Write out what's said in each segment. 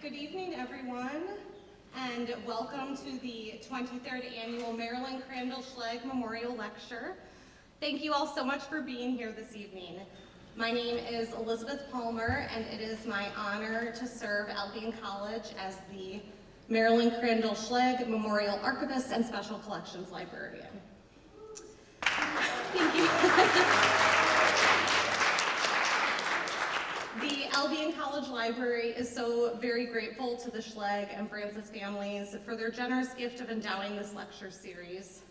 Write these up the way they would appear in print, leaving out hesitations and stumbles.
Good evening, everyone, and welcome to the 23rd Annual Marilyn Crandall Schleg Memorial Lecture. Thank you all so much for being here this evening. My name is Elizabeth Palmer, and it is my honor to serve Albion College as the Marilyn Crandall Schleg Memorial Archivist and Special Collections Librarian. Thank you. The Albion College Library is so very grateful to the Schleg and Francis families for their generous gift of endowing this lecture series.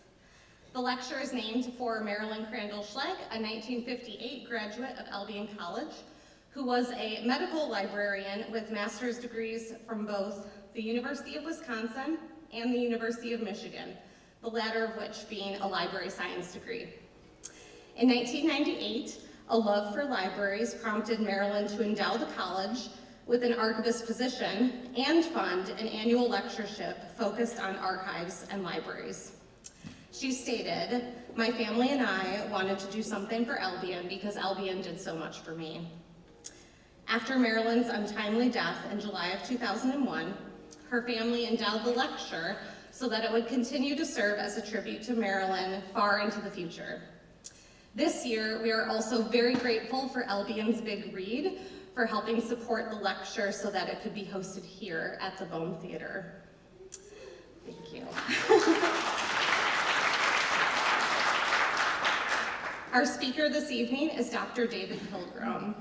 The lecture is named for Marilyn Crandall Schleg, a 1958 graduate of Albion College, who was a medical librarian with master's degrees from both the University of Wisconsin and the University of Michigan, the latter of which being a library science degree. In 1998, a love for libraries prompted Marilyn to endow the college with an archivist position and fund an annual lectureship focused on archives and libraries. She stated, "My family and I wanted to do something for Albion because Albion did so much for me." After Marilyn's untimely death in July of 2001, her family endowed the lecture so that it would continue to serve as a tribute to Marilyn far into the future. This year, we are also very grateful for Albion's Big Read for helping support the lecture so that it could be hosted here at the Bone Theater. Thank you. Our speaker this evening is Dr. David Pilgrim.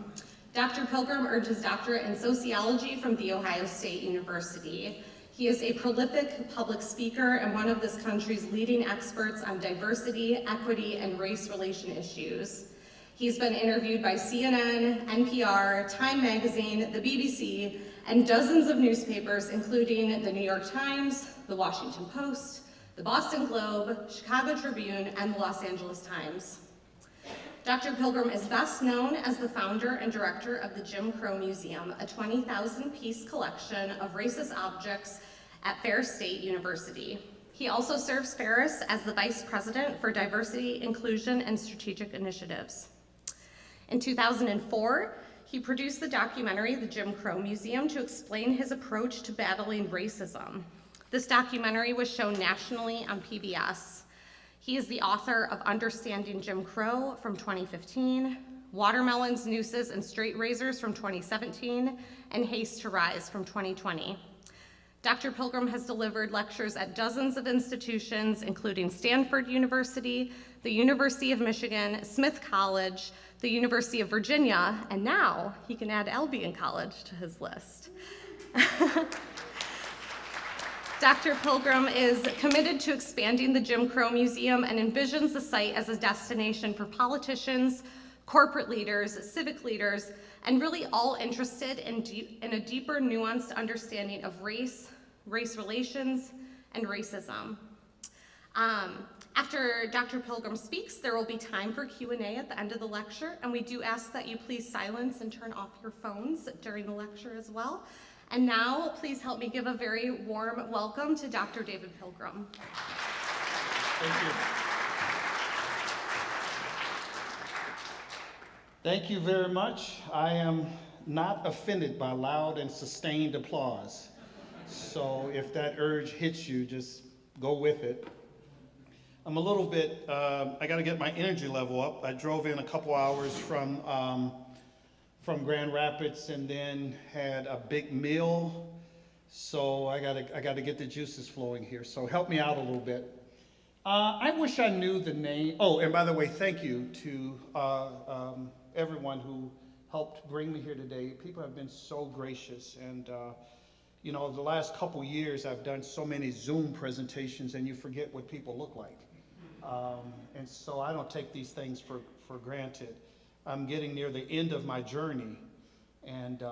Dr. Pilgrim earned his doctorate in sociology from The Ohio State University. He is a prolific public speaker and one of this country's leading experts on diversity, equity, and race relation issues. He's been interviewed by CNN, NPR, Time Magazine, the BBC, and dozens of newspapers, including the New York Times, the Washington Post, the Boston Globe, Chicago Tribune, and the Los Angeles Times. Dr. Pilgrim is best known as the founder and director of the Jim Crow Museum, a 20,000-piece collection of racist objects at Ferris State University. He also serves Ferris as the vice president for diversity, inclusion, and strategic initiatives. In 2004, he produced the documentary, The Jim Crow Museum, to explain his approach to battling racism. This documentary was shown nationally on PBS. He is the author of Understanding Jim Crow from 2015, Watermelons, Nooses, and Straight Razors from 2017, and Haste to Rise from 2020. Dr. Pilgrim has delivered lectures at dozens of institutions, including Stanford University, the University of Michigan, Smith College, the University of Virginia, and now he can add Albion College to his list. Dr. Pilgrim is committed to expanding the Jim Crow Museum and envisions the site as a destination for politicians, corporate leaders, civic leaders, and really all interested in a deeper, nuanced understanding of race relations, and racism. After Dr. Pilgrim speaks, there will be time for Q&A at the end of the lecture, and we do ask that you please silence and turn off your phones during the lecture as well. And now, please help me give a very warm welcome to Dr. David Pilgrim. Thank you. Thank you very much. I am not offended by loud and sustained applause. So if that urge hits you, just go with it. I'm a little bit, I gotta get my energy level up. I drove in a couple hours from Grand Rapids and then had a big meal. So I gotta get the juices flowing here. So help me out a little bit. I wish I knew the name. Oh, and by the way, thank you to everyone who helped bring me here today. People have been so gracious, and you know, the last couple years I've done so many Zoom presentations and you forget what people look like. And so I don't take these things for granted. I'm getting near the end of my journey, and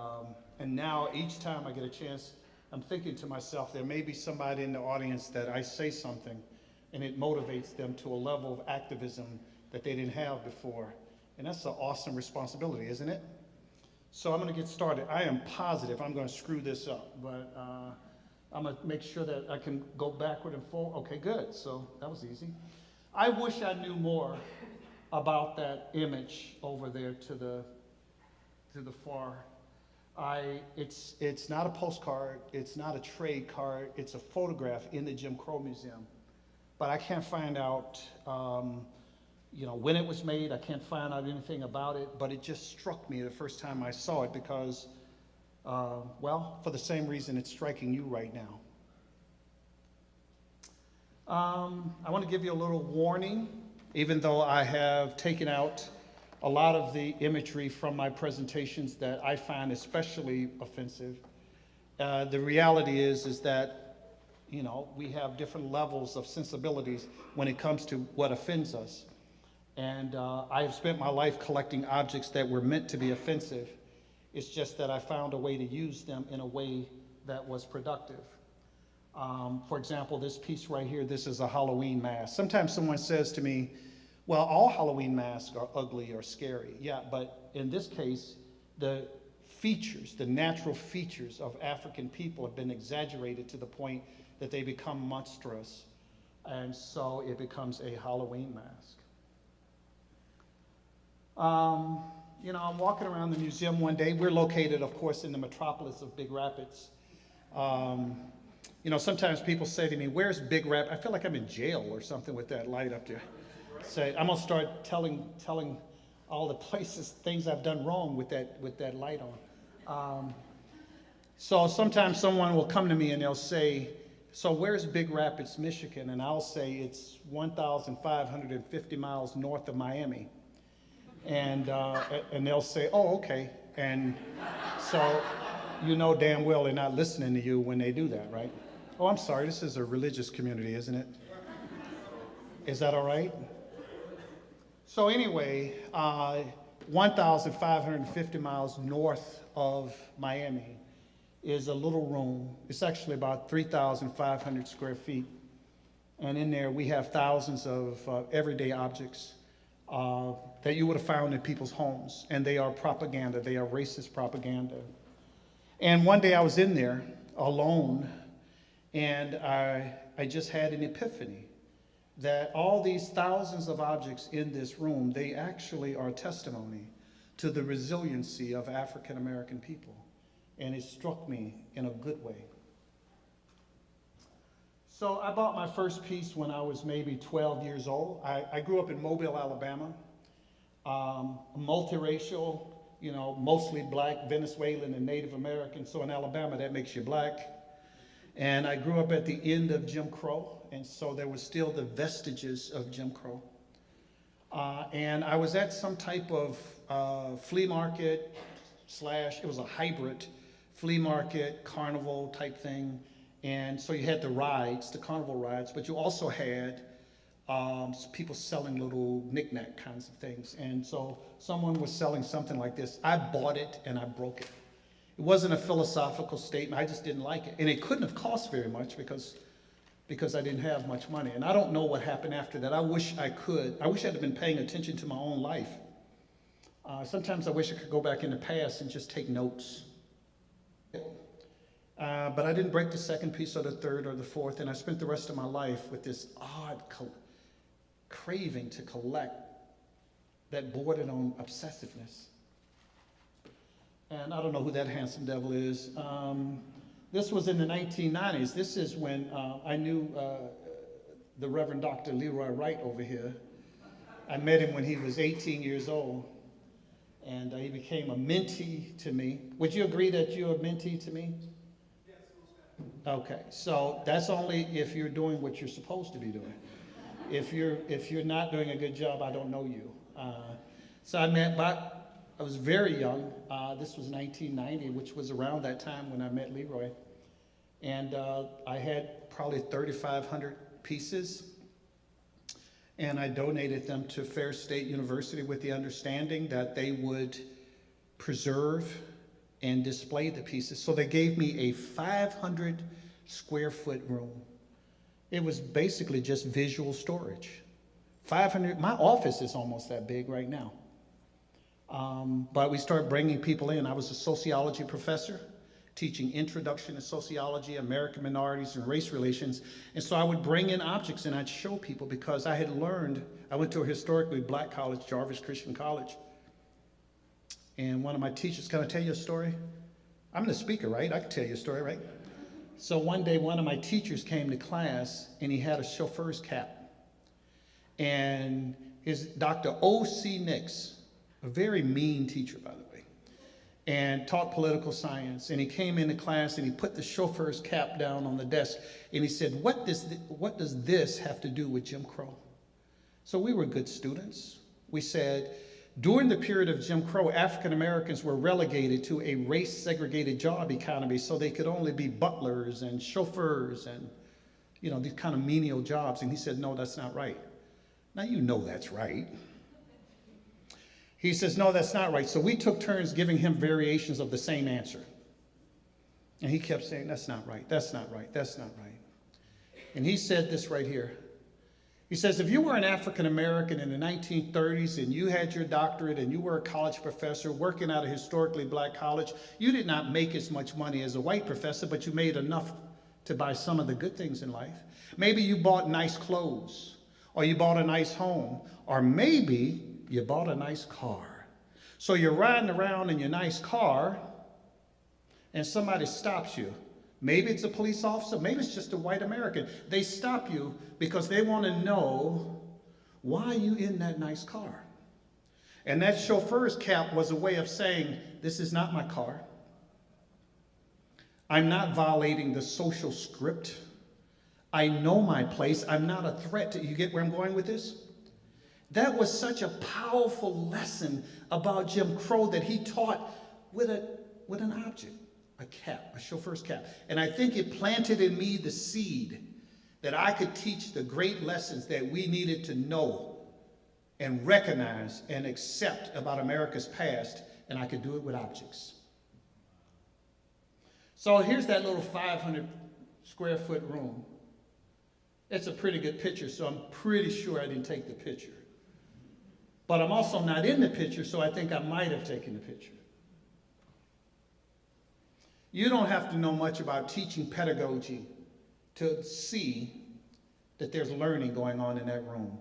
now each time I get a chance, I'm thinking to myself, there may be somebody in the audience that I say something and it motivates them to a level of activism that they didn't have before. And that's an awesome responsibility, isn't it? So I'm gonna get started. I am positive I'm gonna screw this up, but I'm gonna make sure that I can go backward and forward. Okay, good, so that was easy. I wish I knew more about that image over there to the far It's not a postcard, it's not a trade card, it's a photograph in the Jim Crow Museum. But I can't find out, when it was made. I can't find out anything about it, but it just struck me the first time I saw it because, for the same reason it's striking you right now. I want to give you a little warning, even though I have taken out a lot of the imagery from my presentations that I find especially offensive. The reality is that, we have different levels of sensibilities when it comes to what offends us. And I have spent my life collecting objects that were meant to be offensive. It's just that I found a way to use them in a way that was productive. For example, this piece right here, this is a Halloween mask. Sometimes someone says to me, well, all Halloween masks are ugly or scary. Yeah, but in this case, the features, the natural features of African people have been exaggerated to the point that they become monstrous. And so it becomes a Halloween mask. I'm walking around the museum one day. We're located, of course, in the metropolis of Big Rapids. Sometimes people say to me, where's Big Rapids? I feel like I'm in jail or something with that light up there. Say, I'm gonna start telling all the things I've done wrong with that light on. So sometimes someone will come to me and they'll say, so where's Big Rapids, Michigan? And I'll say it's 1,550 miles north of Miami. And they'll say, oh, okay. And so damn well they're not listening to you when they do that, right? Oh, I'm sorry, this is a religious community, isn't it? Is that all right? So anyway, 1,550 miles north of Miami is a little room. It's actually about 3,500 square feet. And in there we have thousands of everyday objects that you would have found in people's homes. And they are propaganda, they are racist propaganda. And one day I was in there alone, and I just had an epiphany that all these thousands of objects in this room, they actually are testimony to the resiliency of African American people. And it struck me in a good way. So I bought my first piece when I was maybe 12 years old. I grew up in Mobile, Alabama, multiracial, mostly black, Venezuelan, and Native American. So in Alabama, that makes you black. And I grew up at the end of Jim Crow, and so there was still the vestiges of Jim Crow. And I was at some type of flea market / it was a hybrid flea market, carnival type thing. And so you had the rides, the carnival rides, but you also had people selling little knick-knack kinds of things. And so someone was selling something like this. I bought it and I broke it. It wasn't a philosophical statement. I just didn't like it. And it couldn't have cost very much because I didn't have much money. And I don't know what happened after that. I wish I could. I wish I'd have been paying attention to my own life. Sometimes I wish I could go back in the past and just take notes. But I didn't break the second piece or the third or the fourth, and I spent the rest of my life with this odd craving to collect that bordered on obsessiveness. And I don't know who that handsome devil is. This was in the 1990s. This is when I knew the Reverend Dr. Leroy Wright over here. I met him when he was 18 years old, and he became a mentee to me. Would you agree that you're a mentee to me? Yes. Okay, so that's only if you're doing what you're supposed to be doing. If you're not doing a good job, I don't know you. So I was very young. This was 1990, which was around that time when I met Leroy. And I had probably 3,500 pieces. And I donated them to Ferris State University with the understanding that they would preserve and display the pieces. So they gave me a 500 square foot room. It was basically just visual storage. 500, my office is almost that big right now. But we started bringing people in. I was a sociology professor, teaching introduction to sociology, American minorities, and race relations. And so I would bring in objects and I'd show people because I had learned, I went to a historically black college, Jarvis Christian College. And one of my teachers, can I tell you a story? I'm the speaker, right? I can tell you a story, right? So one day, one of my teachers came to class, and he had a chauffeur's cap. And his Dr. O.C. Nix, a very mean teacher, by the way, and taught political science. And he came into class, and he put the chauffeur's cap down on the desk, and he said, what does this have to do with Jim Crow? So we were good students. We said, during the period of Jim Crow, African Americans were relegated to a race-segregated job economy, so they could only be butlers and chauffeurs and, these kind of menial jobs. And he said, no, that's not right. Now, you know that's right. He says, no, that's not right. So we took turns giving him variations of the same answer. And he kept saying, that's not right, that's not right, that's not right. And he said this right here. He says, if you were an African American in the 1930s and you had your doctorate and you were a college professor working at a historically black college, you did not make as much money as a white professor, but you made enough to buy some of the good things in life. Maybe you bought nice clothes, or you bought a nice home, or maybe you bought a nice car. So you're riding around in your nice car and somebody stops you. Maybe it's a police officer, maybe it's just a white American. They stop you because they want to know, why are you in that nice car? And that chauffeur's cap was a way of saying, this is not my car. I'm not violating the social script. I know my place. I'm not a threat to, you get where I'm going with this? That was such a powerful lesson about Jim Crow that he taught with an object. A cap, a chauffeur's cap. And I think it planted in me the seed that I could teach the great lessons that we needed to know and recognize and accept about America's past, and I could do it with objects. So here's that little 500 square foot room. It's a pretty good picture, so I'm pretty sure I didn't take the picture. But I'm also not in the picture, so I think I might have taken the picture. You don't have to know much about teaching pedagogy to see that there's learning going on in that room.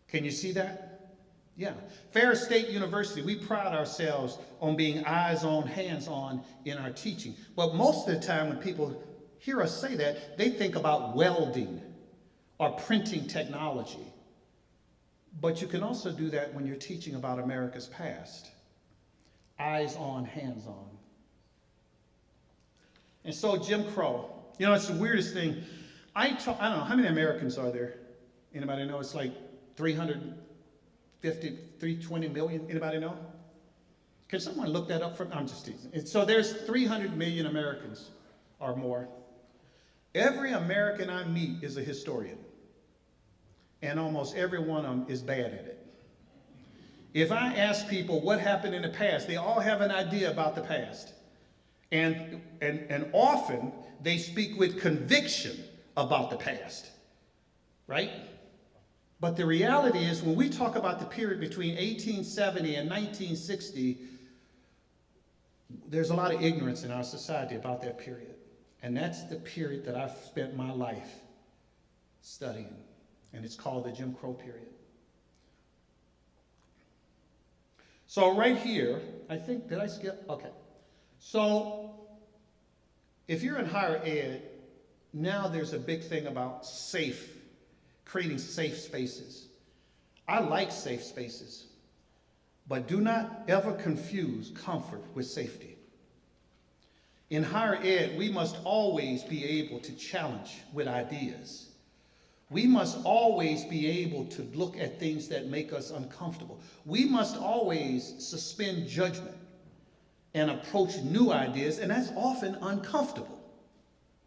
Can you see that? Yeah. Ferris State University, we pride ourselves on being eyes-on, hands-on in our teaching. But most of the time when people hear us say that, they think about welding or printing technology. But you can also do that when you're teaching about America's past. Eyes-on, hands-on. And so Jim Crow, it's the weirdest thing. I don't know, how many Americans are there? Anybody know? It's like 320 million. Anybody know? Can someone look that up for me? I'm just teasing. And so there's 300 million Americans or more. Every American I meet is a historian. And almost every one of them is bad at it. If I ask people what happened in the past, they all have an idea about the past. And often they speak with conviction about the past, right? But the reality is when we talk about the period between 1870 and 1960, there's a lot of ignorance in our society about that period. And that's the period that I've spent my life studying. And it's called the Jim Crow period. So right here, I think, did I skip? Okay. So if you're in higher ed, now there's a big thing about creating safe spaces. I like safe spaces, but do not ever confuse comfort with safety. In higher ed, we must always be able to challenge with ideas. We must always be able to look at things that make us uncomfortable. We must always suspend judgment and approach new ideas, and that's often uncomfortable.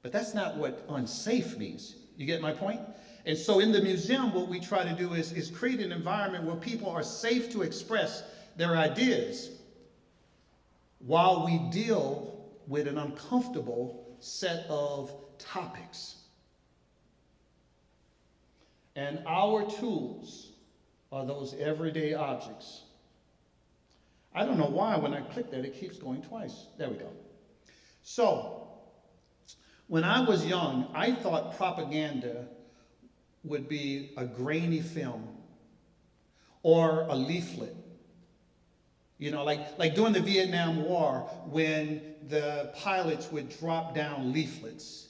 But that's not what unsafe means. You get my point? And so in the museum, what we try to do is create an environment where people are safe to express their ideas while we deal with an uncomfortable set of topics. And our tools are those everyday objects. I don't know why when I click that, it keeps going twice. There we go. So, when I was young, I thought propaganda would be a grainy film or a leaflet You know, like during the Vietnam War, when the pilots would drop down leaflets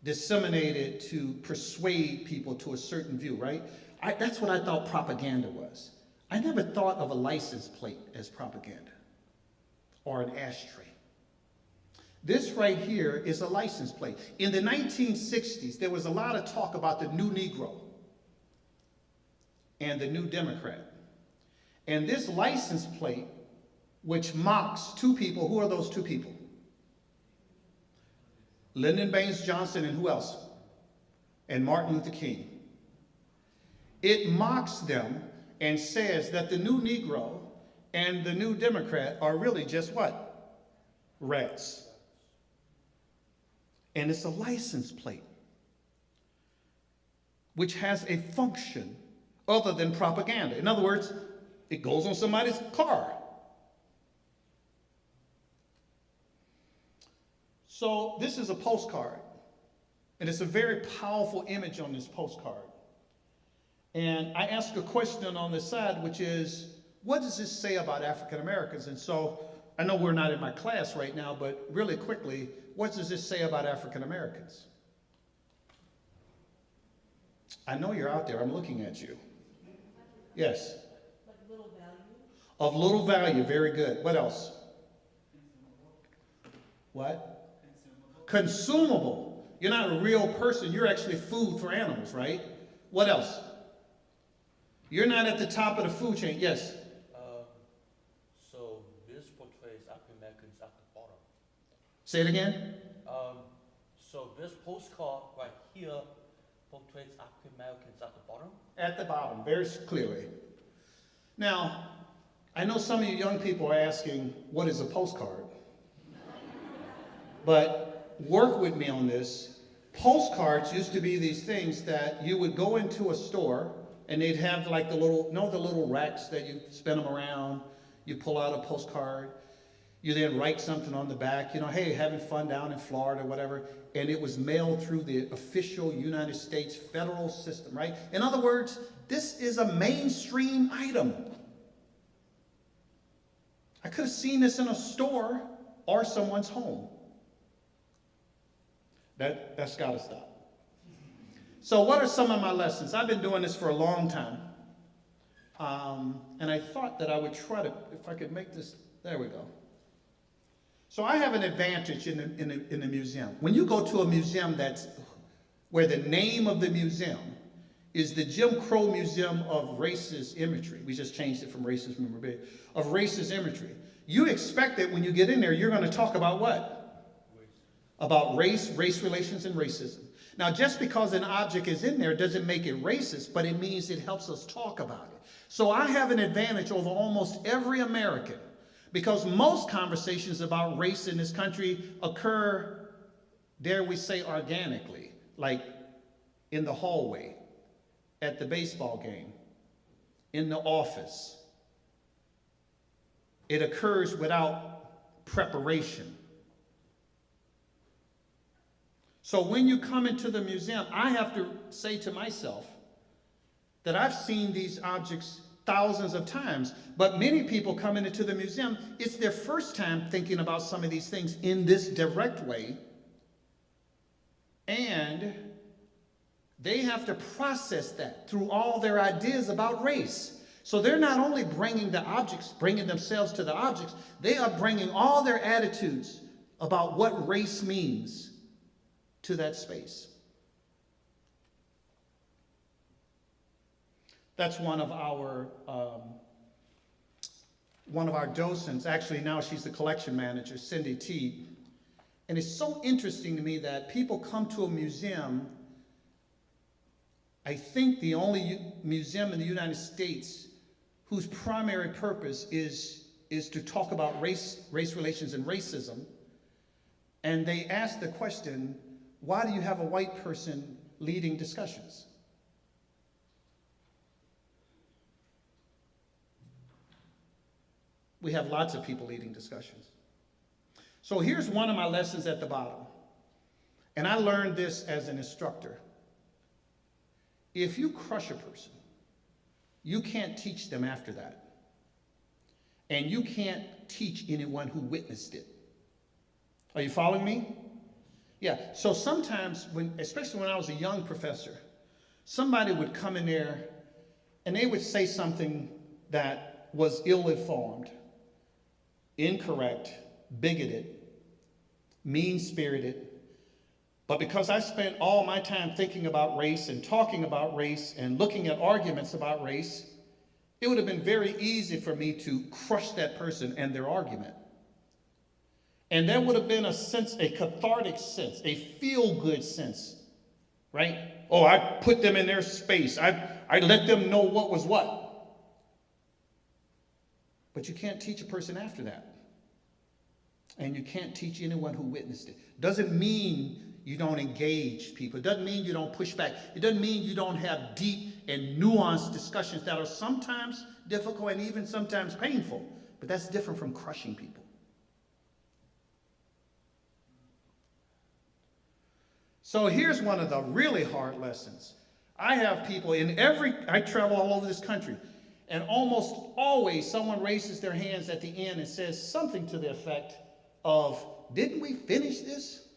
disseminated to persuade people to a certain view, right? That's what I thought propaganda was. I never thought of a license plate as propaganda or an ashtray. This right here is a license plate. In the 1960s, there was a lot of talk about the new Negro and the new Democrat. And this license plate, which mocks two people, who are those two people? Lyndon Baines Johnson and who else? And Martin Luther King. It mocks them and says that the new Negro and the new Democrat are really just what? Rats. And it's a license plate, which has a function other than propaganda. In other words, it goes on somebody's car. So this is a postcard, and it's a very powerful image on this postcard. And I ask a question on the side, which is, what does this say about African Americans? And so I know we're not in my class right now, but really quickly, what does this say about African Americans? I know you're out there. I'm looking at you. Yes. Like little value. Of little value. Very good. What else? What? Consumable. You're not a real person. You're actually food for animals, right? What else? You're not at the top of the food chain. Yes. So this portrays African Americans at the bottom. Say it again. So this postcard right here portrays African Americans at the bottom. At the bottom, very clearly. Now, I know some of you young people are asking, what is a postcard? But work with me on this. Postcards used to be these things that you would go into a store and they'd have like the little, the little racks that you spin them around. You pull out a postcard. You then write something on the back, hey, having fun down in Florida, whatever. And it was mailed through the official United States federal system, right? In other words, this is a mainstream item. I could have seen this in a store or someone's home. That's got to stop. So what are some of my lessons? I've been doing this for a long time. And I thought that I would try to, if I could make this, there we go. So I have an advantage in the museum. When you go to a museum where the name of the museum is the Jim Crow Museum of Racist Imagery. We just changed it from racist memorabilia, of racist imagery. You expect that when you get in there, you're going to talk about what? Race. About race relations, and racism. Now, just because an object is in there doesn't make it racist, but it means it helps us talk about it. So I have an advantage over almost every American, because most conversations about race in this country occur, dare we say, organically, like in the hallway, at the baseball game, in the office. It occurs without preparation. So when you come into the museum, I have to say to myself that I've seen these objects thousands of times, but many people coming into the museum, it's their first time thinking about some of these things in this direct way, and they have to process that through all their ideas about race. So they're not only bringing the objects, bringing themselves to the objects, they are bringing all their attitudes about what race means to that space. That's one of our docents. Actually, now she's the collection manager, Cindy Teague. And it's so interesting to me that people come to a museum. I think the only museum in the United States whose primary purpose is to talk about race relations and racism. And they ask the question, why do you have a white person leading discussions? We have lots of people leading discussions. So here's one of my lessons at the bottom. And I learned this as an instructor. If you crush a person, you can't teach them after that. and you can't teach anyone who witnessed it. Are you following me? Yeah, so sometimes, especially when I was a young professor, somebody would come in there and they would say something that was ill-informed, incorrect, bigoted, mean-spirited. But because I spent all my time thinking about race and talking about race and looking at arguments about race, it would have been very easy for me to crush that person and their argument. And there would have been a sense, a cathartic sense, a feel-good sense, right? Oh, I put them in their space. I let them know what was what. But you can't teach a person after that. And you can't teach anyone who witnessed it. Doesn't mean you don't engage people. It doesn't mean you don't push back. It doesn't mean you don't have deep and nuanced discussions that are sometimes difficult and even sometimes painful. But that's different from crushing people. So here's one of the really hard lessons. I have people I travel all over this country, and almost always someone raises their hands at the end and says something to the effect of, didn't we finish this?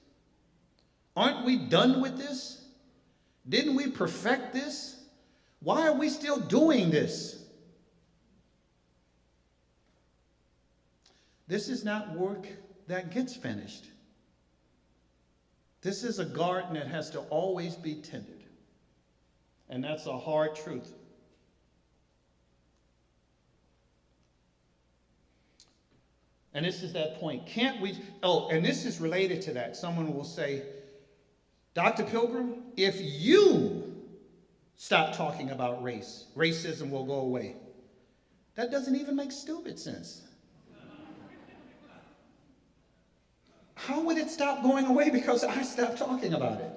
Aren't we done with this? Didn't we perfect this? Why are we still doing this? This is not work that gets finished. This is a garden that has to always be tended. And that's a hard truth. And this is that point. Can't we, and this is related to that. Someone will say, Dr. Pilgrim, if you stop talking about race, racism will go away. That doesn't even make stupid sense. How would it stop going away because I stopped talking about it?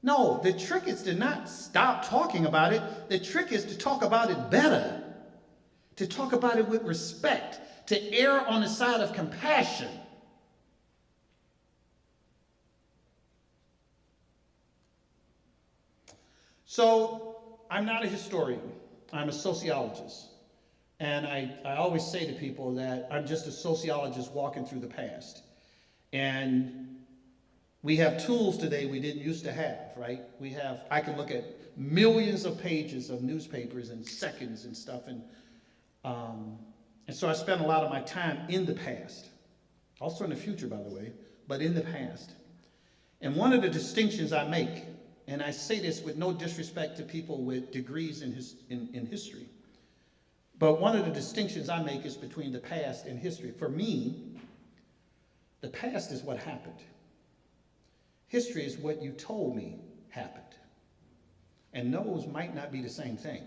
No, the trick is to not stop talking about it. The trick is to talk about it better, to talk about it with respect, to err on the side of compassion. So I'm not a historian. I'm a sociologist. And I always say to people that I'm just a sociologist walking through the past. And we have tools today we didn't used to have, right? I can look at millions of pages of newspapers in seconds and stuff. And so I spend a lot of my time in the past. Also in the future, by the way, but in the past. And one of the distinctions I make, and I say this with no disrespect to people with degrees in history, but one of the distinctions I make is between the past and history. For me, the past is what happened. History is what you told me happened. And those might not be the same thing.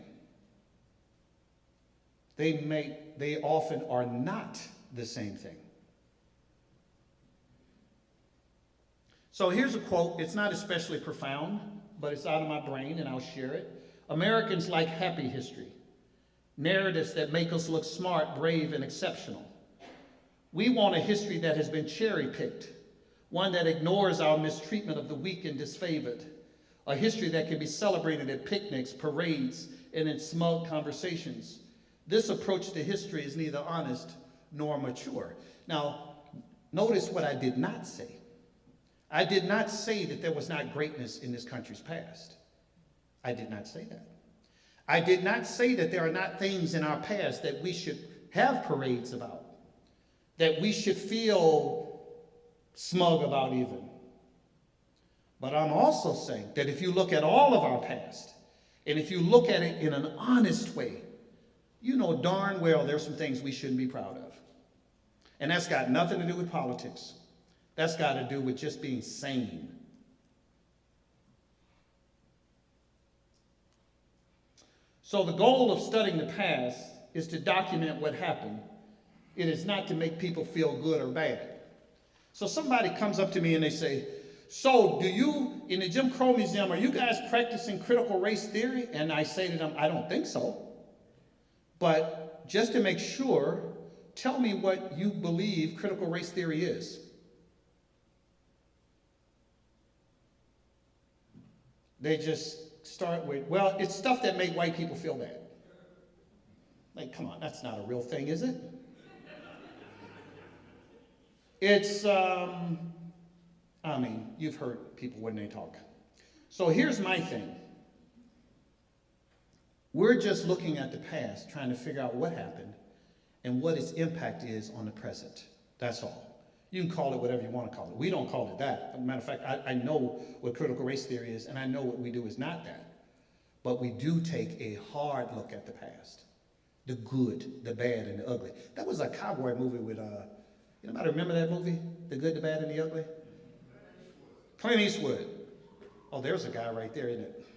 They often are not the same thing. So here's a quote. It's not especially profound, but it's out of my brain and I'll share it. Americans like happy history. Narratives that make us look smart, brave, and exceptional. We want a history that has been cherry-picked, one that ignores our mistreatment of the weak and disfavored, a history that can be celebrated at picnics, parades, and in smug conversations. This approach to history is neither honest nor mature. Now, notice what I did not say. I did not say that there was not greatness in this country's past. I did not say that. I did not say that there are not things in our past that we should have parades about, that we should feel smug about even. But I'm also saying that if you look at all of our past, and if you look at it in an honest way, you know darn well there's some things we shouldn't be proud of. And that's got nothing to do with politics. That's got to do with just being sane. So the goal of studying the past is to document what happened. It is not to make people feel good or bad. So somebody comes up to me and they say, so do you, in the Jim Crow Museum, are you guys practicing critical race theory? And I say to them, I don't think so. But just to make sure, tell me what you believe critical race theory is. They just start with, well, it's stuff that make white people feel bad. Like, come on, that's not a real thing, is it? It's, I mean, you've heard people when they talk. So here's my thing. We're just looking at the past, trying to figure out what happened and what its impact is on the present. That's all. You can call it whatever you want to call it. We don't call it that. As a matter of fact, I know what critical race theory is, and I know what we do is not that. But we do take a hard look at the past. The good, the bad, and the ugly. That was a cowboy movie with, anybody remember that movie? The Good, the Bad, and the Ugly? Clint Eastwood. Oh, there's a guy right there, isn't it?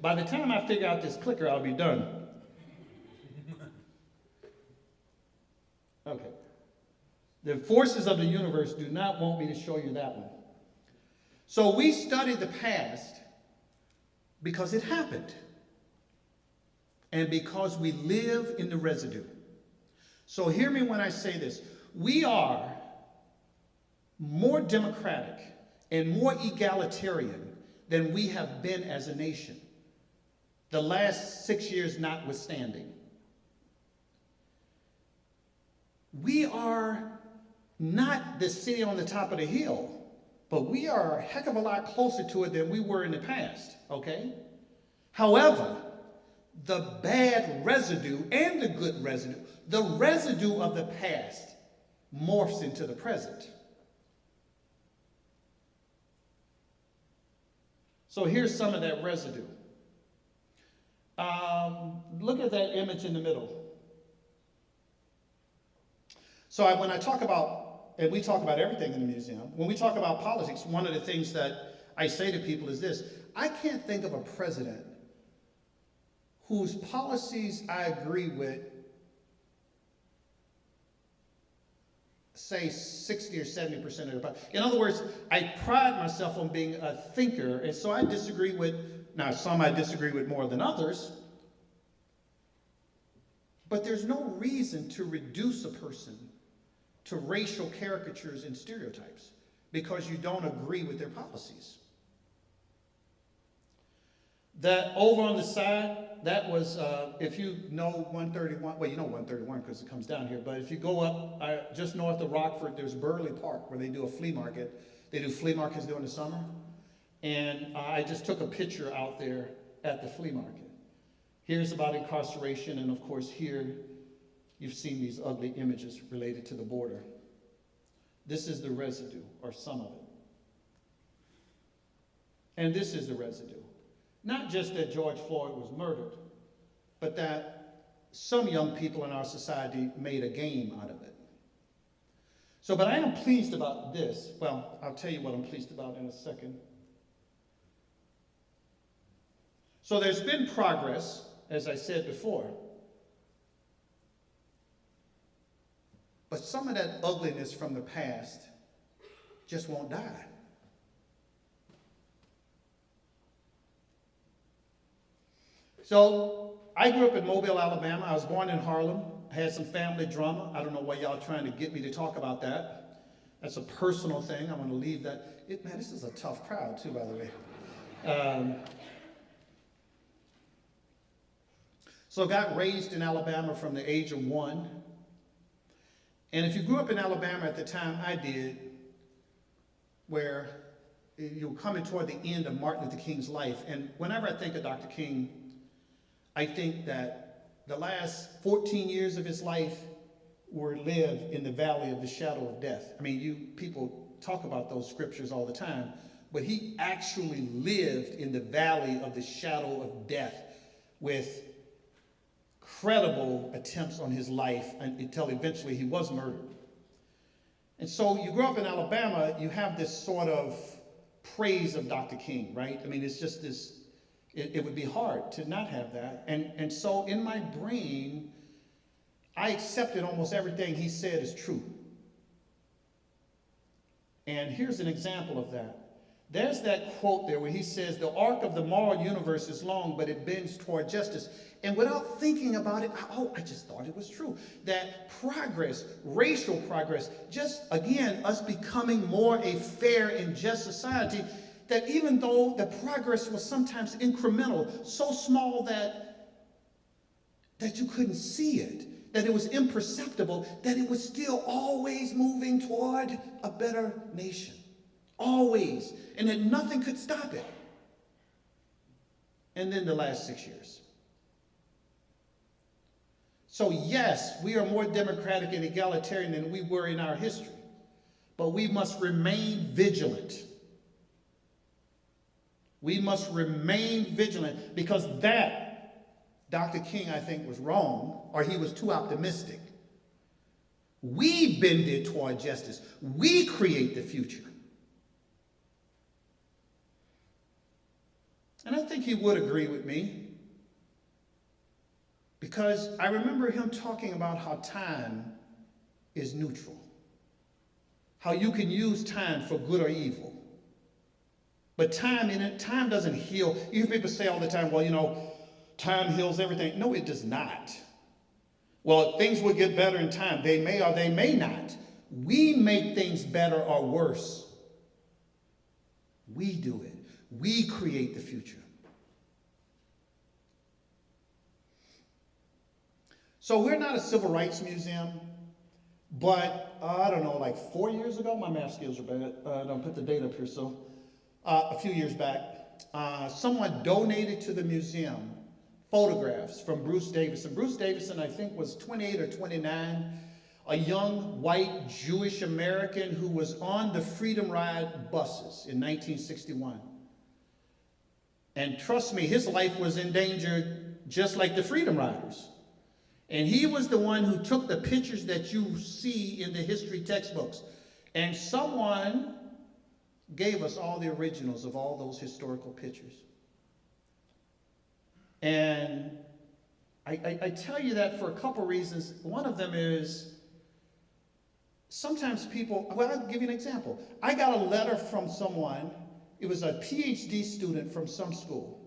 By the time I figure out this clicker, I'll be done. Okay. The forces of the universe do not want me to show you that one. So we study the past because it happened. And because we live in the residue. So hear me when I say this. We are more democratic and more egalitarian than we have been as a nation, the last 6 years notwithstanding. We are not the city on the top of the hill, but we are a heck of a lot closer to it than we were in the past, okay? However, the bad residue and the good residue, the residue of the past morphs into the present. So here's some of that residue. Look at that image in the middle. So when I talk about, and we talk about everything in the museum, when we talk about politics, one of the things that I say to people is this: I can't think of a president whose policies I agree with, say 60 or 70% of the time. In other words, I pride myself on being a thinker, and so I disagree with, now some I disagree with more than others, but there's no reason to reduce a person to racial caricatures and stereotypes because you don't agree with their policies. That over on the side, that was, if you know 131, well, you know 131 because it comes down here, but if you go up just north of Rockford, there's Burley Park where they do a flea market. They do flea markets during the summer. And I just took a picture out there at the flea market. Here's about incarceration, and of course here, you've seen these ugly images related to the border. This is the residue, or some of it. And this is the residue. Not just that George Floyd was murdered, but that some young people in our society made a game out of it. So, but I am pleased about this. Well, I'll tell you what I'm pleased about in a second. So there's been progress, as I said before. But some of that ugliness from the past just won't die. So I grew up in Mobile, Alabama. I was born in Harlem. I had some family drama. I don't know why y'all trying to get me to talk about that. That's a personal thing. I'm going to leave that. Man, this is a tough crowd too, by the way. So I got raised in Alabama from the age of 1. And if you grew up in Alabama at the time I did, where you were coming toward the end of Martin Luther King's life, and whenever I think of Dr. King, I think that the last 14 years of his life were lived in the valley of the shadow of death. I mean, people talk about those scriptures all the time, but he actually lived in the valley of the shadow of death with credible attempts on his life until eventually he was murdered. And so you grow up in Alabama, you have this sort of praise of Dr. King, right? I mean, it's just this, it would be hard to not have that. And so in my brain, I accepted almost everything he said is true. And here's an example of that. There's that quote there where he says, the arc of the moral universe is long, but it bends toward justice. And without thinking about it, I just thought it was true. That progress, racial progress, just again, us becoming more a fair and just society, that even though the progress was sometimes incremental, so small that you couldn't see it, that it was imperceptible, that it was still always moving toward a better nation. Always. And that nothing could stop it. And then the last 6 years. So yes, we are more democratic and egalitarian than we were in our history. But we must remain vigilant. We must remain vigilant, because that, Dr. King, I think, was wrong, or he was too optimistic. We bend it toward justice. We create the future. And I think he would agree with me, because I remember him talking about how time is neutral, how you can use time for good or evil. But time doesn't heal. You hear people say all the time, well, you know, time heals everything. No, it does not. Well, things will get better in time. They may or they may not. We make things better or worse. We do it. We create the future. So we're not a civil rights museum, but I don't know, like 4 years ago, my math skills are bad. I don't put the date up here, so a few years back, someone donated to the museum photographs from Bruce Davison. Bruce Davison, I think, was 28 or 29, a young white Jewish American who was on the Freedom Ride buses in 1961. And trust me, his life was in danger just like the Freedom Riders. And he was the one who took the pictures that you see in the history textbooks. And someone gave us all the originals of all those historical pictures. And I tell you that for a couple reasons. One of them is sometimes people, well, I'll give you an example. I got a letter from someone, it was a PhD student from some school.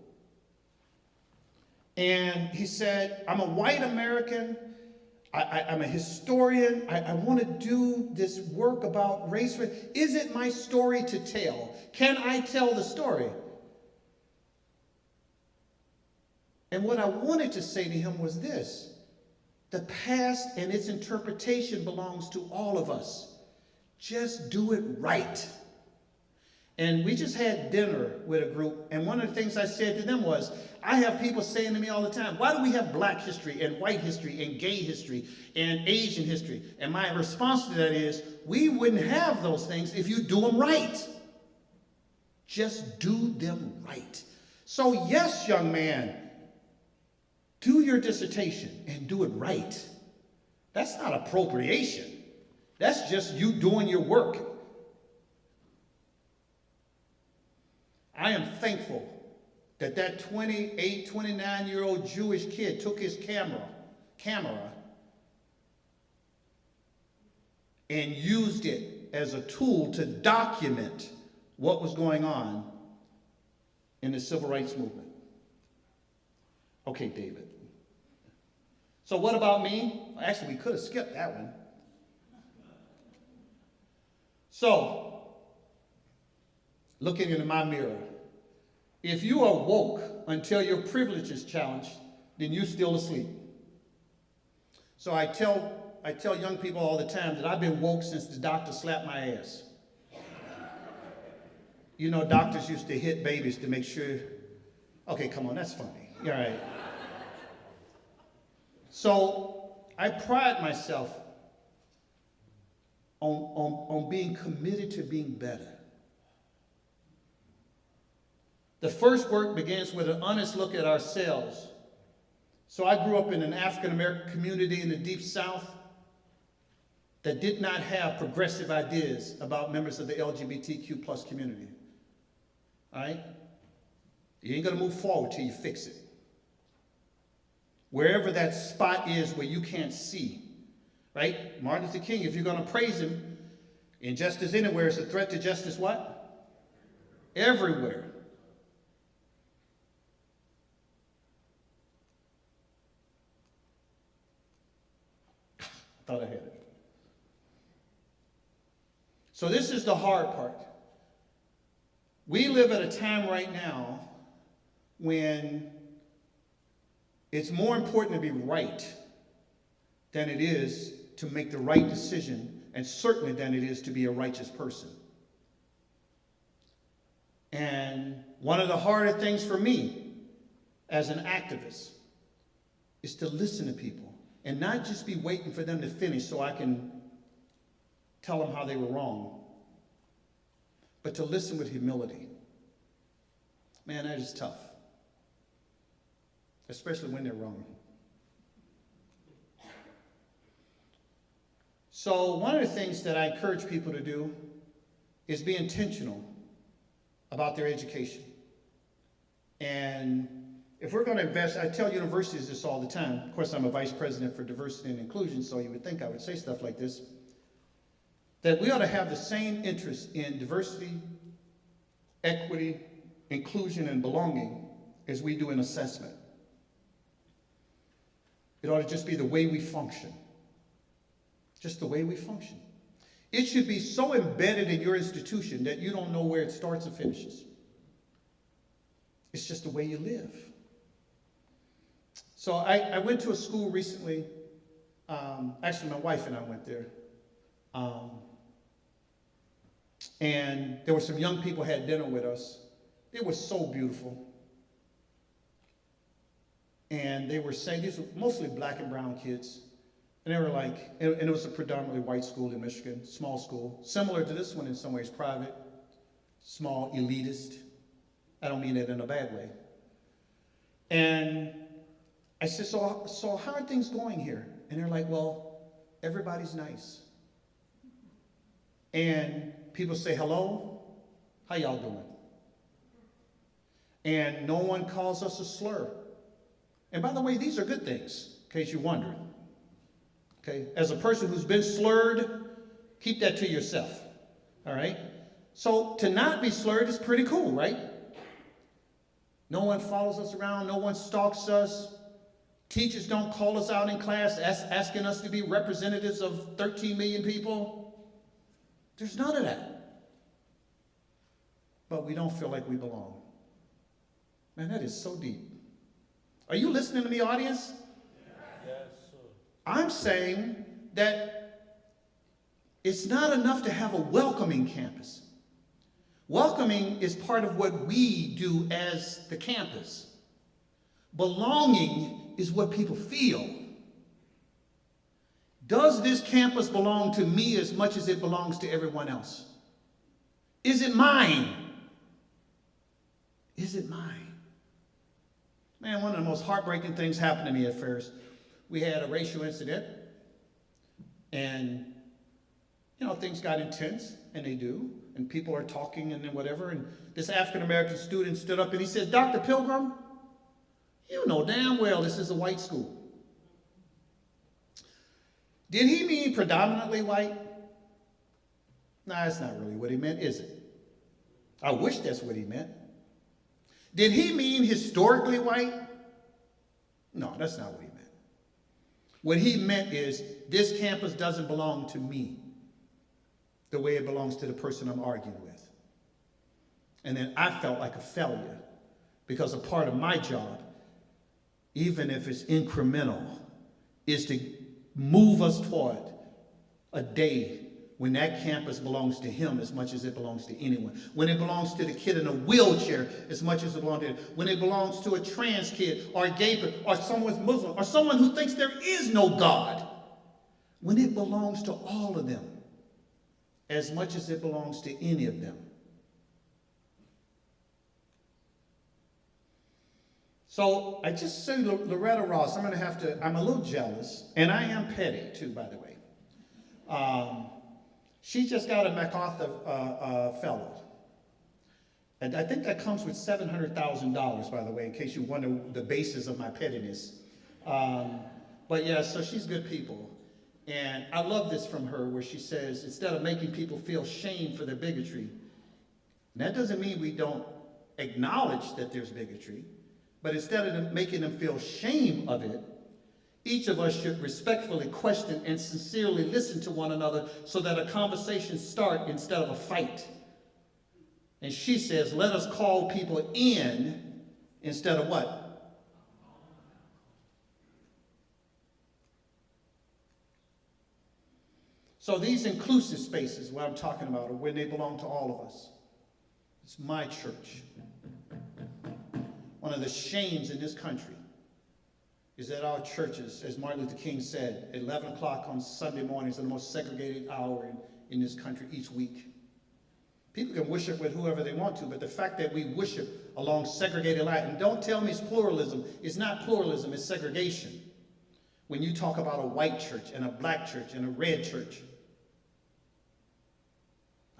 And he said, I'm a white American, I'm a historian, I want to do this work about race. Is it my story to tell? Can I tell the story? And what I wanted to say to him was this: the past and its interpretation belongs to all of us. Just do it right. And we just had dinner with a group, and one of the things I said to them was, I have people saying to me all the time, why do we have black history and white history and gay history and Asian history? And my response to that is, we wouldn't have those things if you do them right. Just do them right. So yes, young man, do your dissertation and do it right. That's not appropriation. That's just you doing your work. I am thankful that that 28, 29-year-old Jewish kid took his camera and used it as a tool to document what was going on in the civil rights movement. Okay, David. So what about me? Actually, we could have skipped that one. So, looking into my mirror, if you are woke until your privilege is challenged, then you're still asleep. So I tell young people all the time that I've been woke since the doctor slapped my ass. You know, doctors used to hit babies to make sure, okay, come on, that's funny. All right. So I pride myself on being committed to being better. The first work begins with an honest look at ourselves. So I grew up in an African-American community in the Deep South that did not have progressive ideas about members of the LGBTQ plus community. All right? You ain't gonna move forward till you fix it. Wherever that spot is where you can't see, right? Martin Luther King, if you're gonna praise him, injustice anywhere is a threat to justice what? Everywhere. Thought I had it. So this is the hard part. We live at a time right now when it's more important to be right than it is to make the right decision, and certainly than it is to be a righteous person. And one of the harder things for me as an activist is to listen to people and not just be waiting for them to finish so I can tell them how they were wrong, but to listen with humility. Man, that is tough, especially when they're wrong. So one of the things that I encourage people to do is be intentional about their education. And if we're going to invest, I tell universities this all the time. Of course, I'm a vice president for diversity and inclusion, so you would think I would say stuff like this, that we ought to have the same interest in diversity, equity, inclusion, and belonging as we do in assessment. It ought to just be the way we function. Just the way we function. It should be so embedded in your institution that you don't know where it starts and finishes. It's just the way you live. So I went to a school recently. Actually, my wife and I went there. And there were some young people who had dinner with us. It was so beautiful. And they were saying, these were mostly black and brown kids. And they were like, and it was a predominantly white school in Michigan, small school, similar to this one in some ways, private, small, elitist. I don't mean that in a bad way. And I said, so how are things going here? And they're like, well, everybody's nice. And people say, hello, how y'all doing? And no one calls us a slur. And by the way, these are good things, in case you're wondering. Okay, as a person who's been slurred, keep that to yourself, all right? So to not be slurred is pretty cool, right? No one follows us around, no one stalks us. Teachers don't call us out in class asking us to be representatives of 13 million people. There's none of that. But we don't feel like we belong. Man, that is so deep. Are you listening to me, audience? I'm saying that it's not enough to have a welcoming campus. Welcoming is part of what we do as the campus. Belonging is what people feel. Does this campus belong to me as much as it belongs to everyone else? Is it mine? Is it mine? Man, one of the most heartbreaking things happened to me at Ferris. We had a racial incident, and things got intense, and they do, and people are talking and then whatever, and this African-American student stood up and he said, Dr. Pilgrim, you know damn well this is a white school. Did he mean predominantly white? No, that's not really what he meant, is it? I wish that's what he meant. Did he mean historically white? No, that's not what he meant. What he meant is, this campus doesn't belong to me the way it belongs to the person I'm arguing with. And then I felt like a failure, because a part of my job, even if it's incremental, is to move us toward a day when that campus belongs to him as much as it belongs to anyone. When it belongs to the kid in a wheelchair as much as it belongs to him. When it belongs to a trans kid or a gay person or someone who's Muslim or someone who thinks there is no God. When it belongs to all of them as much as it belongs to any of them. So I just say Loretta Ross, I'm a little jealous, and I am petty too, by the way. She just got a MacArthur fellow. And I think that comes with $700,000, by the way, in case you wonder the basis of my pettiness. But yeah, so she's good people. And I love this from her, where she says, instead of making people feel shame for their bigotry, and that doesn't mean we don't acknowledge that there's bigotry, but instead of making them feel shame of it, each of us should respectfully question and sincerely listen to one another so that a conversation starts instead of a fight. And she says, let us call people in instead of what? So these inclusive spaces, what I'm talking about, are when they belong to all of us. It's my church. One of the shames in this country is that our churches, as Martin Luther King said, at 11 o'clock on Sunday mornings are the most segregated hour in this country each week. People can worship with whoever they want to, but the fact that we worship along segregated lines, and don't tell me it's pluralism. It's not pluralism, it's segregation. When you talk about a white church and a black church and a red church,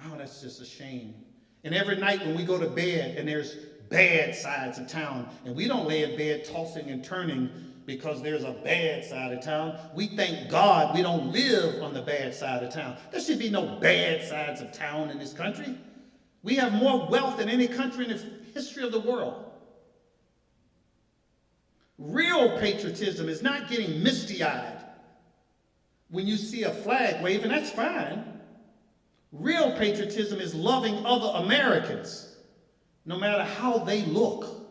oh, that's just a shame. And every night when we go to bed and there's bad sides of town, and we don't lay in bed tossing and turning because there's a bad side of town. We thank God we don't live on the bad side of town. There should be no bad sides of town in this country. We have more wealth than any country in the history of the world. Real patriotism is not getting misty-eyed when you see a flag waving. That's fine. Real patriotism is loving other Americans, no matter how they look.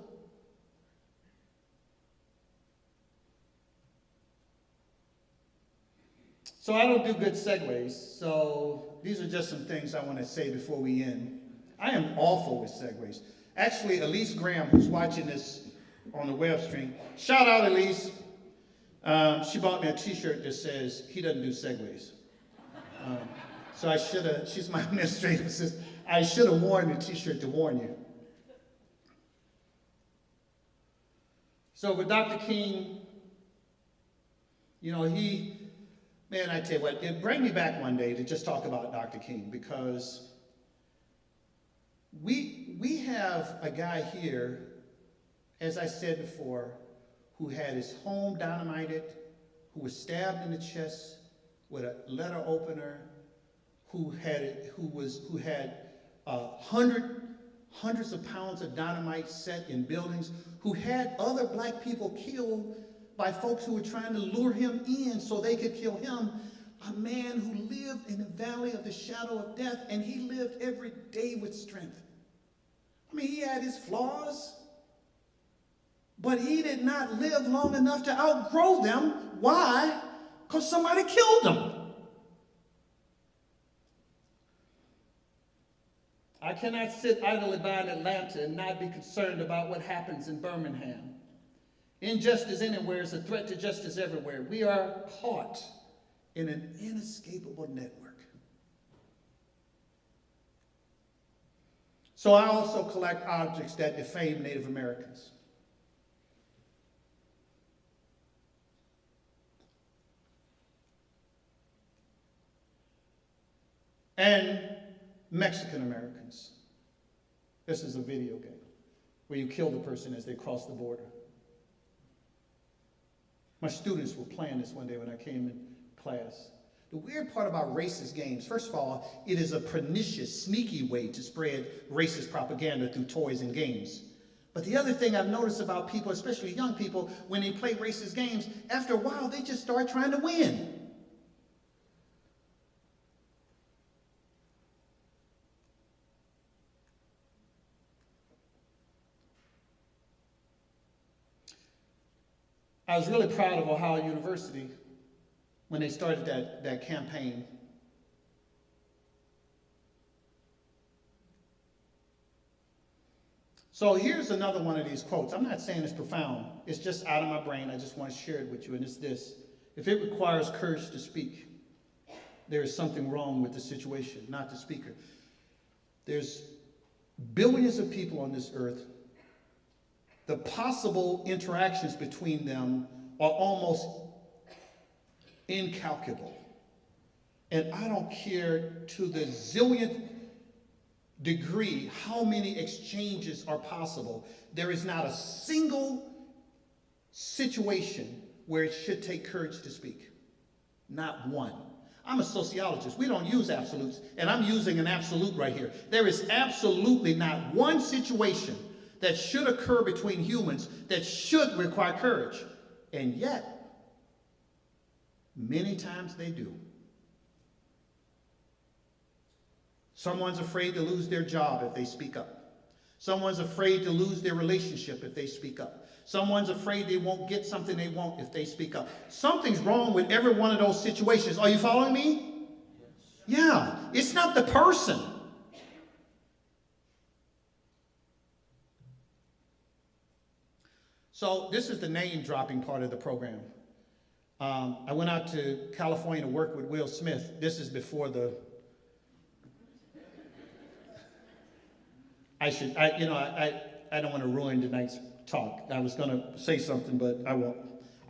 So I don't do good segues, so these are just some things I want to say before we end. I am awful with segues. Actually, Elise Graham, who's watching this on the web stream, shout out Elise. She bought me a t-shirt that says, he doesn't do segues. So I should have, she's my administrative assistant, I should have worn the t-shirt to warn you. So with Dr. King, you know, man, I tell you what, it bring me back one day to just talk about Dr. King, because we have a guy here, as I said before, who had his home dynamited, who was stabbed in the chest with a letter opener, who had hundreds of pounds of dynamite set in buildings, who had other black people killed by folks who were trying to lure him in so they could kill him. A man who lived in the valley of the shadow of death, and he lived every day with strength. I mean, he had his flaws, but he did not live long enough to outgrow them. Why? Because somebody killed him. I cannot sit idly by in Atlanta and not be concerned about what happens in Birmingham. Injustice anywhere is a threat to justice everywhere. We are caught in an inescapable network. So I also collect objects that defame Native Americans. And Mexican Americans. This is a video game where you kill the person as they cross the border. My students were playing this one day when I came in class. The weird part about racist games, first of all, it is a pernicious, sneaky way to spread racist propaganda through toys and games. But the other thing I've noticed about people, especially young people, when they play racist games, after a while, they just start trying to win. I was really proud of Ohio University when they started that campaign. So here's another one of these quotes. I'm not saying it's profound. It's just out of my brain. I just want to share it with you, and it's this. If it requires courage to speak, there is something wrong with the situation, not the speaker. There's billions of people on this earth. The possible interactions between them are almost incalculable. And I don't care to the zillionth degree how many exchanges are possible. There is not a single situation where it should take courage to speak. Not one. I'm a sociologist. We don't use absolutes, and I'm using an absolute right here. There is absolutely not one situation that should occur between humans that should require courage. And yet, many times they do. Someone's afraid to lose their job if they speak up. Someone's afraid to lose their relationship if they speak up. Someone's afraid they won't get something they want if they speak up. Something's wrong with every one of those situations. Are you following me? Yes. Yeah, it's not the person. So this is the name dropping part of the program. I went out to California to work with Will Smith. This is before the, I don't want to ruin tonight's talk. I was going to say something, but I won't.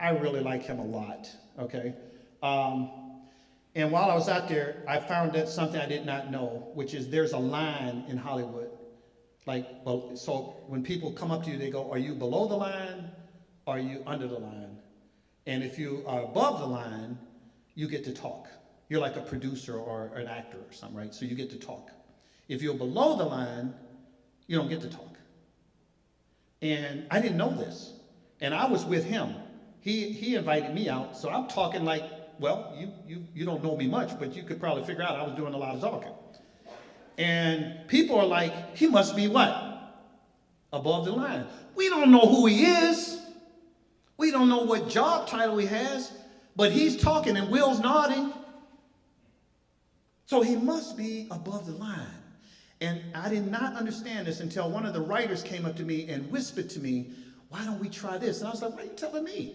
I really like him a lot, okay? And while I was out there, I found out something I did not know, which is there's a line in Hollywood. Like, well, so when people come up to you, they go, are you below the line? Or are you under the line? And if you are above the line, you get to talk. You're like a producer or an actor or something, right? So you get to talk. If you're below the line, you don't get to talk. And I didn't know this. And I was with him. He invited me out, so I'm talking like, well, you don't know me much, but you could probably figure out I was doing a lot of talking. And people are like, he must be what? Above the line. We don't know who he is. We don't know what job title he has, but he's talking and Will's nodding. So he must be above the line. And I did not understand this until one of the writers came up to me and whispered to me, why don't we try this? And I was like, why are you telling me?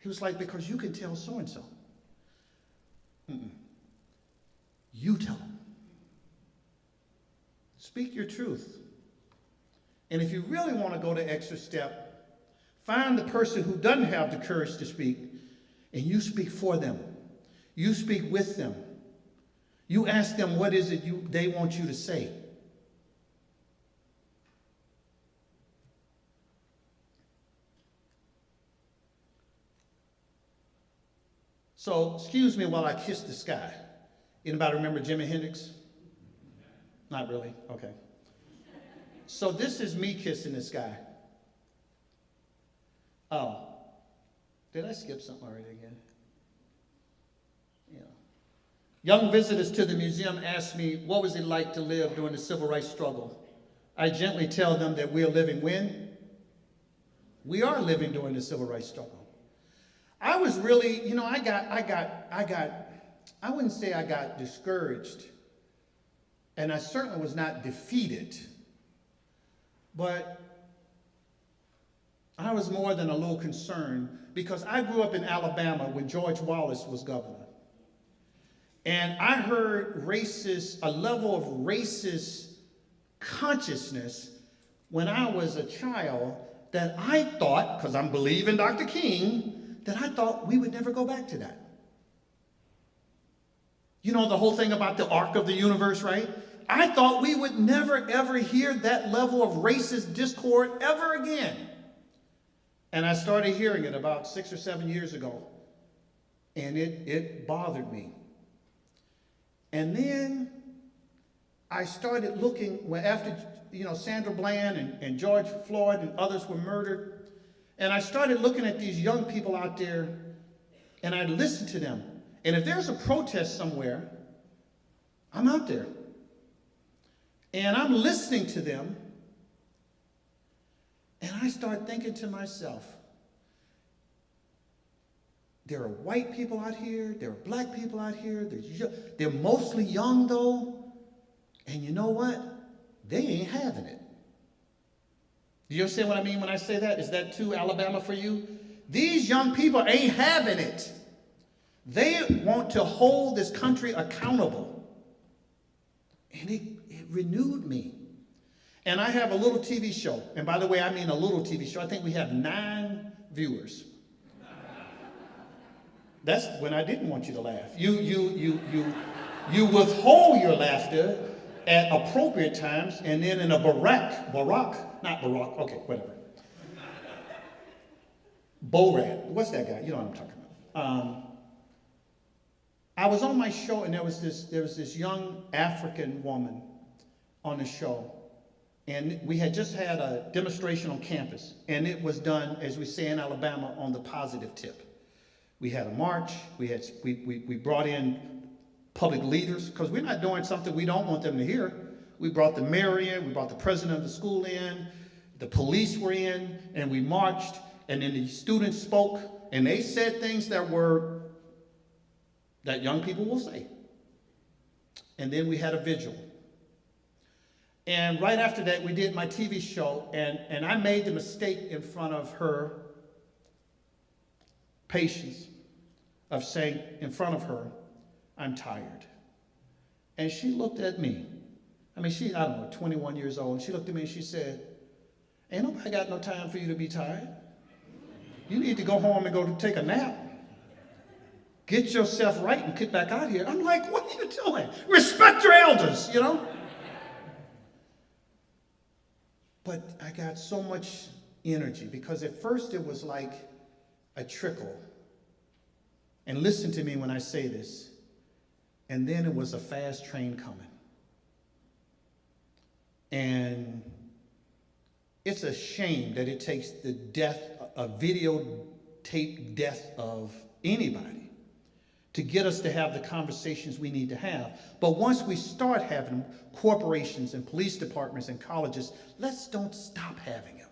He was like, because you can tell so-and-so. You tell him. Speak your truth. And if you really want to go the extra step, find the person who doesn't have the courage to speak, and you speak for them. You speak with them. You ask them what is it they want you to say. So, excuse me while I kiss the sky. Anybody remember Jimi Hendrix? Not really? Okay. So this is me kissing the sky. Oh, did I skip something already again? Yeah. Young visitors to the museum asked me, what was it like to live during the civil rights struggle? I gently tell them that we are living when? We are living during the civil rights struggle. I was really, I wouldn't say I got discouraged, and I certainly was not defeated, but I was more than a little concerned because I grew up in Alabama when George Wallace was governor. And I heard a level of racist consciousness when I was a child that I thought, because I'm believing Dr. King, that I thought we would never go back to that. You know the whole thing about the arc of the universe, right? I thought we would never, ever hear that level of racist discord ever again. And I started hearing it about 6 or 7 years ago, and it bothered me. And then I started looking, after Sandra Bland and George Floyd and others were murdered, and I started looking at these young people out there, and I listened to them. And if there's a protest somewhere, I'm out there. And I'm listening to them, and I start thinking to myself, there are white people out here, there are black people out here, they're mostly young though, and you know what? They ain't having it. Do you understand what I mean when I say that? Is that too Alabama for you? These young people ain't having it. They want to hold this country accountable. And it renewed me. And I have a little TV show. And by the way, I mean a little TV show. I think we have 9 viewers. That's when I didn't want you to laugh. You withhold your laughter at appropriate not Barack, okay, whatever. Borat, what's that guy? You know what I'm talking about. I was on my show, and there was this young African woman on the show, and we had just had a demonstration on campus, and it was done, as we say in Alabama, on the positive tip. We had a march. We brought in public leaders, because we're not doing something we don't want them to hear. We brought the mayor in, we brought the president of the school in, the police were in, and we marched, and then the students spoke, and they said things that young people will say. And then we had a vigil. And right after that, we did my TV show, and I made the mistake in front of her patients of saying in front of her, I'm tired. And she looked at me. I mean, I don't know, 21 years old. And she looked at me and she said, ain't nobody got no time for you to be tired. You need to go home and go to take a nap. Get yourself right and get back out here. I'm like, what are you doing? Respect your elders, you know? But I got so much energy because at first it was like a trickle. And listen to me when I say this. And then it was a fast train coming. And it's a shame that it takes the death, a videotape death of anybody to get us to have the conversations we need to have. But once we start having them, corporations and police departments and colleges, let's don't stop having them.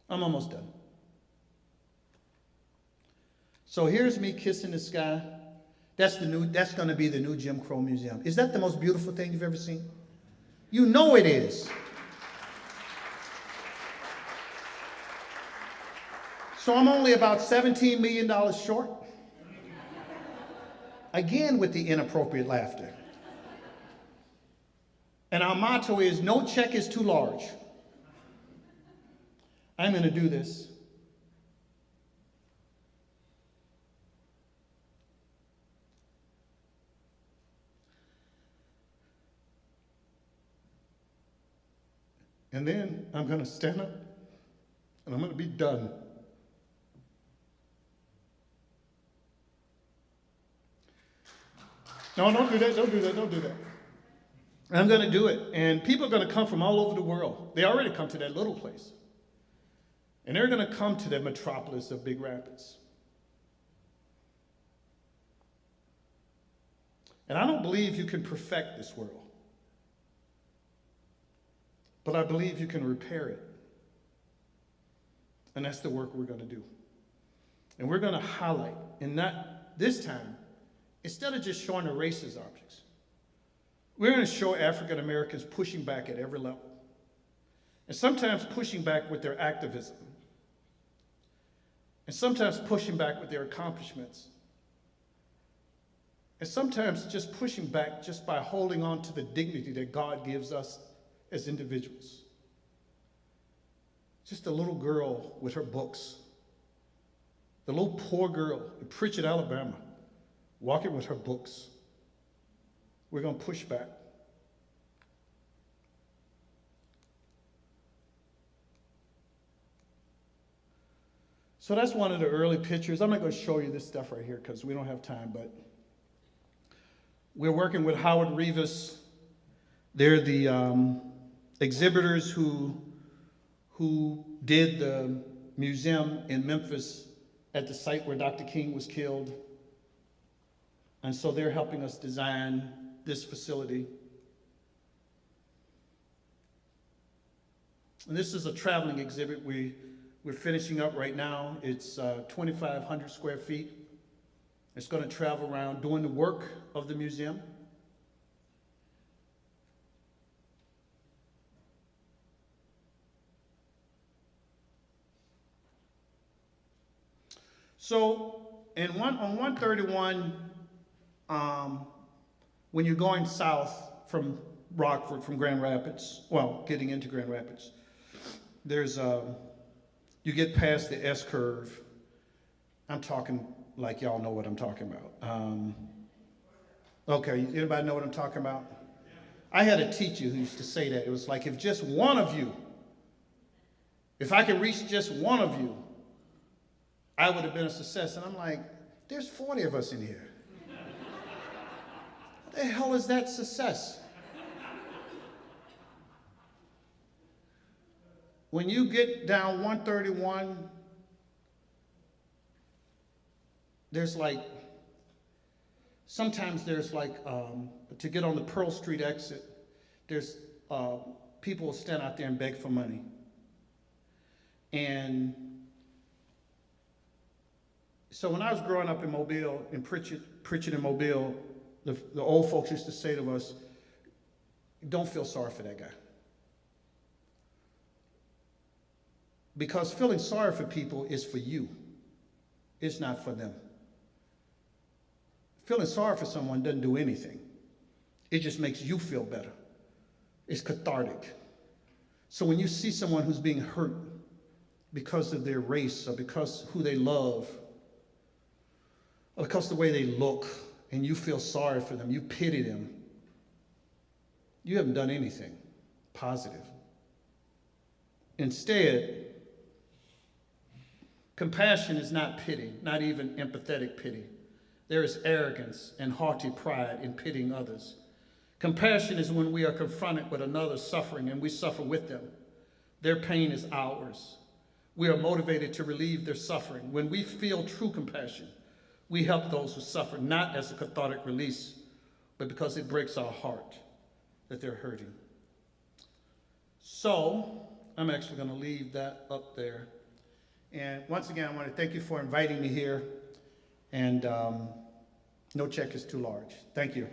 I'm almost done. So here's me kissing the sky. That's going to be the new Jim Crow Museum. Is that the most beautiful thing you've ever seen? You know it is. So I'm only about $17 million short. Again with the inappropriate laughter. And our motto is, no check is too large. I'm going to do this. And then I'm going to stand up and I'm going to be done. No, don't do that, don't do that, don't do that. I'm going to do it. And people are going to come from all over the world. They already come to that little place. And they're going to come to the metropolis of Big Rapids. And I don't believe you can perfect this world. But I believe you can repair it. And that's the work we're going to do. And we're going to highlight, and not this time, instead of just showing the racist objects, we're going to show African Americans pushing back at every level. And sometimes pushing back with their activism. And sometimes pushing back with their accomplishments. And sometimes just pushing back just by holding on to the dignity that God gives us as individuals. Just a little girl with her books. The little poor girl in Pritchett, Alabama, walking with her books. We're going to push back. So that's one of the early pictures. I'm not going to show you this stuff right here because we don't have time, but we're working with Howard Rivas. They're the exhibitors who did the museum in Memphis at the site where Dr. King was killed. And so they're helping us design this facility. And this is a traveling exhibit we're finishing up right now. It's 2,500 square feet. It's going to travel around doing the work of the museum. So on 131, when you're going south from Rockford, from Grand Rapids, well, getting into Grand Rapids, there's you get past the S curve. I'm talking like y'all know what I'm talking about. Okay, anybody know what I'm talking about? I had a teacher who used to say that. It was like, if just one of you, if I could reach just one of you, I would have been a success. And I'm like, there's 40 of us in here. What the hell is that success? When you get down 131, there's like, sometimes there's like, to get on the Pearl Street exit, there's people will stand out there and beg for money. And so when I was growing up in Mobile, in Pritchett and Mobile, the old folks used to say to us, don't feel sorry for that guy. Because feeling sorry for people is for you. It's not for them. Feeling sorry for someone doesn't do anything. It just makes you feel better. It's cathartic. So when you see someone who's being hurt because of their race or because who they love or because of the way they look, and you feel sorry for them, you pity them, you haven't done anything positive. Instead, compassion is not pity, not even empathetic pity. There is arrogance and haughty pride in pitying others. Compassion is when we are confronted with another suffering and we suffer with them. Their pain is ours. We are motivated to relieve their suffering. When we feel true compassion, we help those who suffer, not as a cathartic release, but because it breaks our heart that they're hurting. So, I'm actually going to leave that up there. And once again, I want to thank you for inviting me here. And no check is too large. Thank you.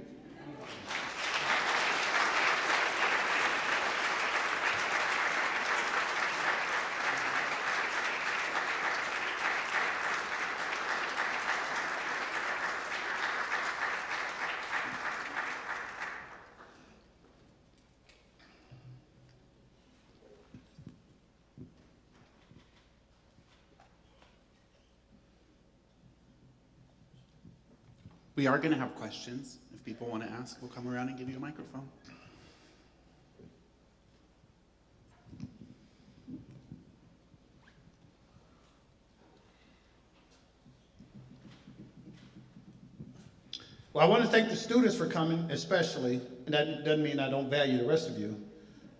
We are going to have questions. If people want to ask, we'll come around and give you a microphone. Well, I want to thank the students for coming, especially, and that doesn't mean I don't value the rest of you.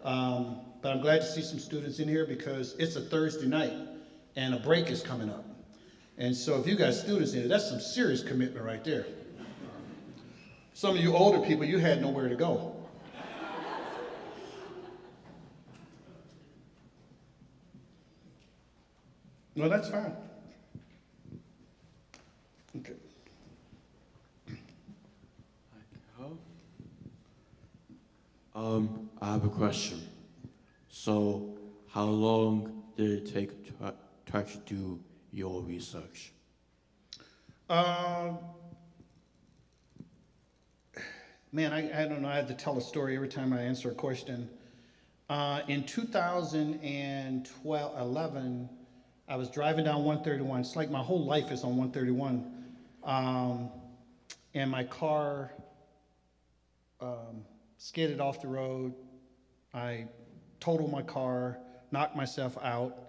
But I'm glad to see some students in here because it's a Thursday night and a break is coming up. And so if you got students in here, that's some serious commitment right there. Some of you older people, you had nowhere to go. Well, that's fine. Okay. I have a question. So, how long did it take to actually do your research? Man, I don't know. I have to tell a story every time I answer a question. In 2011, I was driving down 131. It's like my whole life is on 131. And my car skidded off the road. I totaled my car, knocked myself out,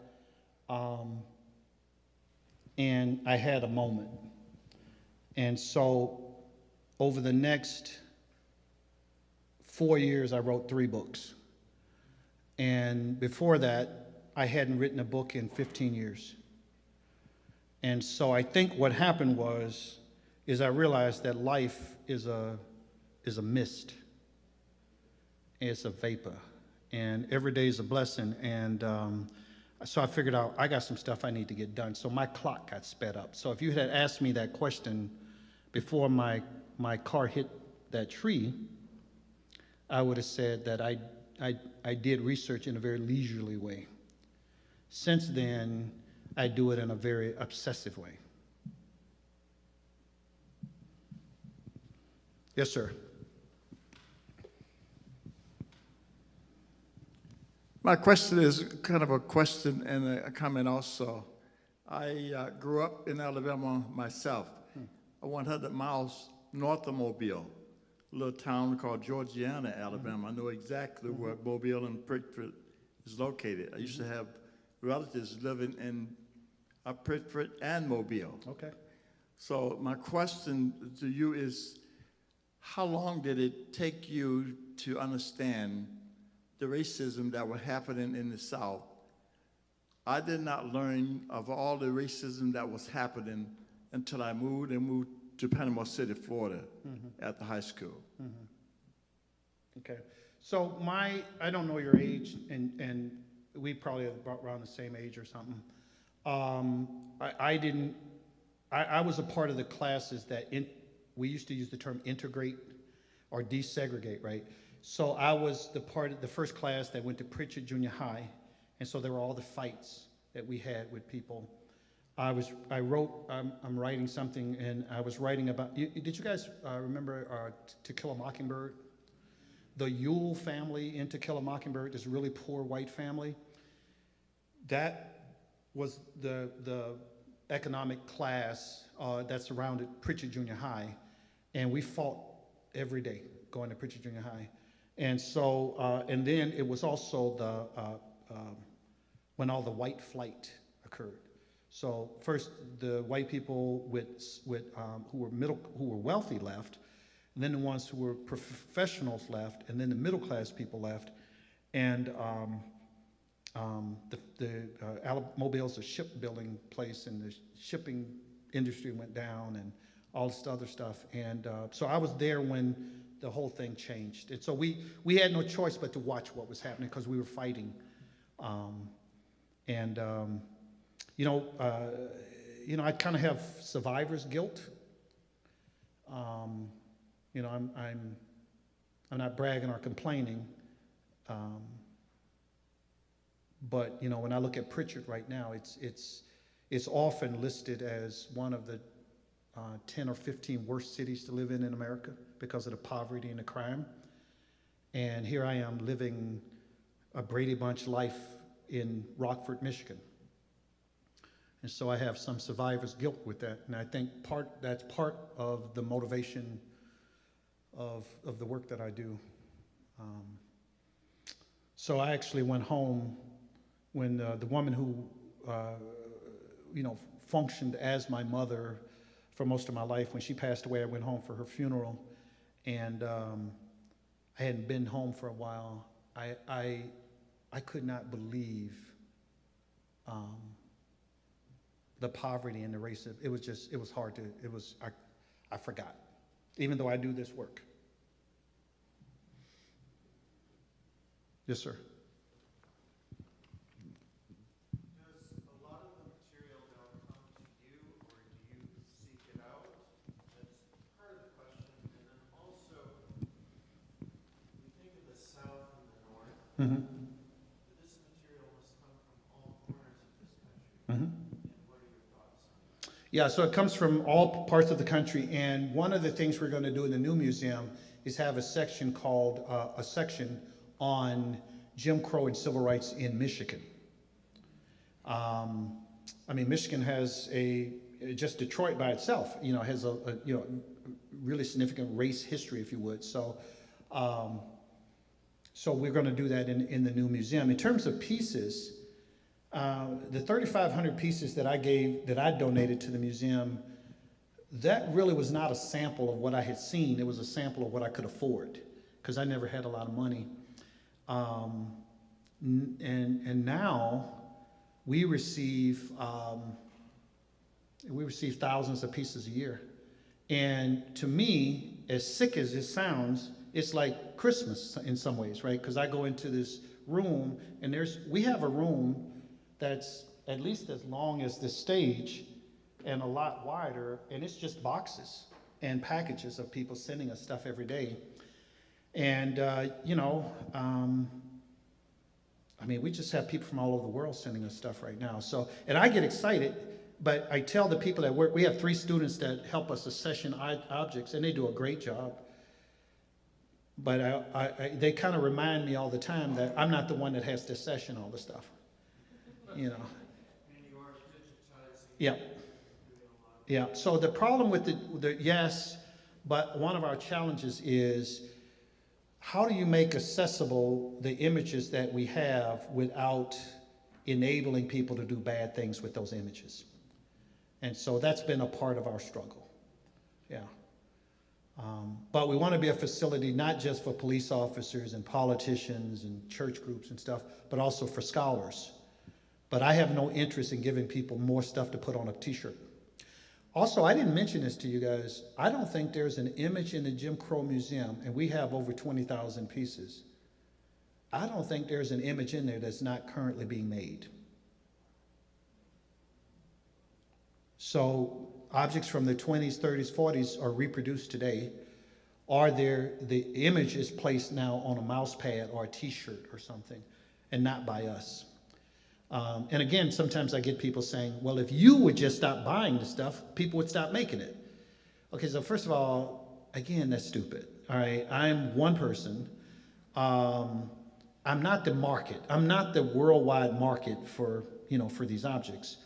and I had a moment. And so over the next 4 years, I wrote 3 books. And before that, I hadn't written a book in 15 years. And so I think what happened is I realized that life is a mist. It's a vapor. And every day is a blessing. And so I figured out I got some stuff I need to get done. So my clock got sped up. So if you had asked me that question before my car hit that tree, I would have said that I did research in a very leisurely way. Since then, I do it in a very obsessive way. Yes, sir. My question is kind of a question and a comment also. I grew up in Alabama myself, 100 miles north of Mobile, a little town called Georgiana, Alabama. I know exactly where Mobile and Pritchett is located. I used to have relatives living in Pritchett and Mobile. Okay. So my question to you is, how long did it take you to understand the racism that was happening in the South? I did not learn of all the racism that was happening until I moved to Panama City, Florida, at the high school. Okay. So I don't know your age, and we probably are about around the same age or something. I was a part of the classes that we used to use the term integrate or desegregate, right? So I was the first class that went to Pritchard Junior High, and so there were all the fights that we had with people. I'm writing something, and I was writing about, did you guys remember To Kill a Mockingbird? The Yule family in To Kill a Mockingbird, this really poor white family. That was the economic class that surrounded Pritchard Junior High, and we fought every day going to Pritchard Junior High. And so, and then it was also when all the white flight occurred. So first, the white people who were wealthy left, and then the ones who were professionals left, and then the middle class people left, and Mobile's a shipbuilding place, and the shipping industry went down, and all this other stuff. And so I was there when the whole thing changed. And so we had no choice but to watch what was happening because we were fighting. I kind of have survivor's guilt. I'm not bragging or complaining. But when I look at Pritchard right now, it's often listed as one of the 10 or 15 worst cities to live in America because of the poverty and the crime. And here I am living a Brady Bunch life in Rockford, Michigan. And so I have some survivor's guilt with that. And I think that's part of the motivation of the work that I do. So I actually went home when the woman who, functioned as my mother for most of my life, when she passed away, I went home for her funeral, and I hadn't been home for a while. I could not believe the poverty and the racism. It was hard to, I forgot, even though I do this work. Yes, sir. Mm-hmm. This material must come from all corners of this country. Mm-hmm. And what are your thoughts on that? Yeah, so it comes from all parts of the country, and one of the things we're going to do in the new museum is have a section called a section on Jim Crow and civil rights in Michigan. Michigan has just Detroit by itself, has a really significant race history, if you would. So we're going to do that in the new museum. In terms of pieces, the 3,500 pieces that I donated to the museum, that really was not a sample of what I had seen. It was a sample of what I could afford, because I never had a lot of money. And now we receive thousands of pieces a year. And to me, as sick as it sounds, it's like Christmas in some ways, right? Because I go into this room, and we have a room that's at least as long as this stage and a lot wider, and it's just boxes and packages of people sending us stuff every day. And, we just have people from all over the world sending us stuff right now. So, and I get excited, but I tell the people that work, we have 3 students that help us accession objects, and they do a great job. But they kind of remind me all the time that I'm not the one that has to accession all the stuff, And you are digitizing. Yeah. Yeah. So the problem with yes, but one of our challenges is, how do you make accessible the images that we have without enabling people to do bad things with those images? And so that's been a part of our struggle. Yeah. But we want to be a facility not just for police officers and politicians and church groups and stuff, but also for scholars. But I have no interest in giving people more stuff to put on a t-shirt. Also, I didn't mention this to you guys. I don't think there's an image in the Jim Crow Museum, and we have over 20,000 pieces. I don't think there's an image in there that's not currently being made. So objects from the 20s, 30s, 40s are reproduced today, or the image is placed now on a mouse pad or a t-shirt or something, and not by us. And again, sometimes I get people saying, well, if you would just stop buying the stuff, people would stop making it. Okay, so first of all, again, that's stupid. All right, I'm one person. I'm not the market. I'm not the worldwide market for, for these objects.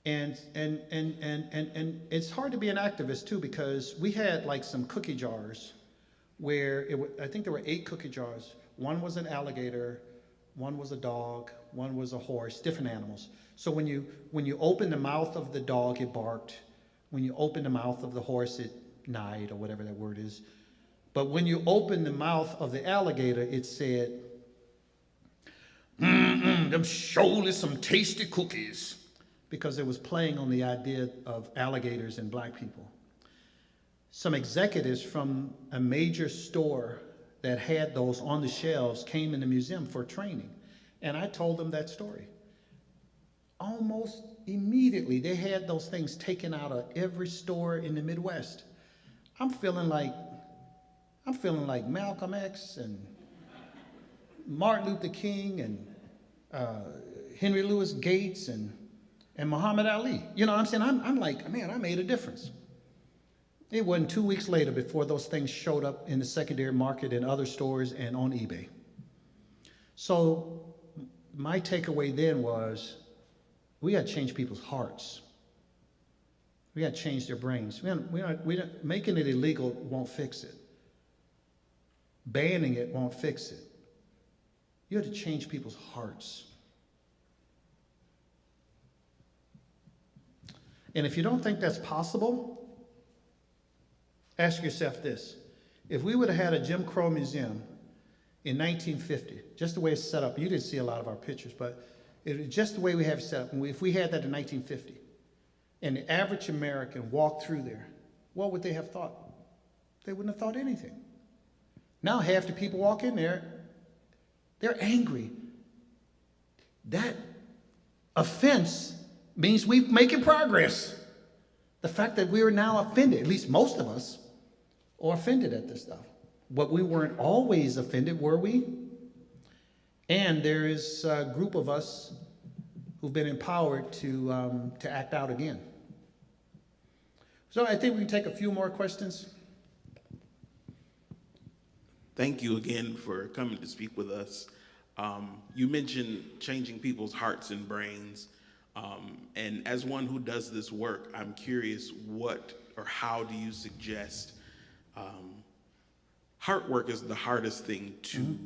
And it's hard to be an activist too, because we had like some cookie jars where I think there were 8 cookie jars. One was an alligator, one was a dog, one was a horse, different animals. So when you open the mouth of the dog, it barked. When you open the mouth of the horse, it neighed, or whatever that word is. But when you open the mouth of the alligator, it said, them surely some tasty cookies, because it was playing on the idea of alligators and black people. Some executives from a major store that had those on the shelves came in the museum for training, and I told them that story. Almost immediately, they had those things taken out of every store in the Midwest. I'm feeling like Malcolm X and Martin Luther King and Henry Louis Gates and Muhammad Ali. You know what I'm saying? I'm like, man, I made a difference. It wasn't 2 weeks later before those things showed up in the secondary market in other stores and on eBay. So my takeaway then was, we got to change people's hearts. We got to change their brains. Making it illegal won't fix it. Banning it won't fix it. You have to change people's hearts. And if you don't think that's possible, ask yourself this. If we would have had a Jim Crow museum in 1950, just the way it's set up, you didn't see a lot of our pictures, but just the way we have it set up, and if we had that in 1950, and the average American walked through there, what would they have thought? They wouldn't have thought anything. Now half the people walk in there, they're angry. That offense means we're making progress. The fact that we are now offended, at least most of us, are offended at this stuff. But we weren't always offended, were we? And there is a group of us who've been empowered to act out again. So I think we can take a few more questions. Thank you again for coming to speak with us. You mentioned changing people's hearts and brains. And as one who does this work, I'm curious, what or how do you suggest heart work is the hardest thing to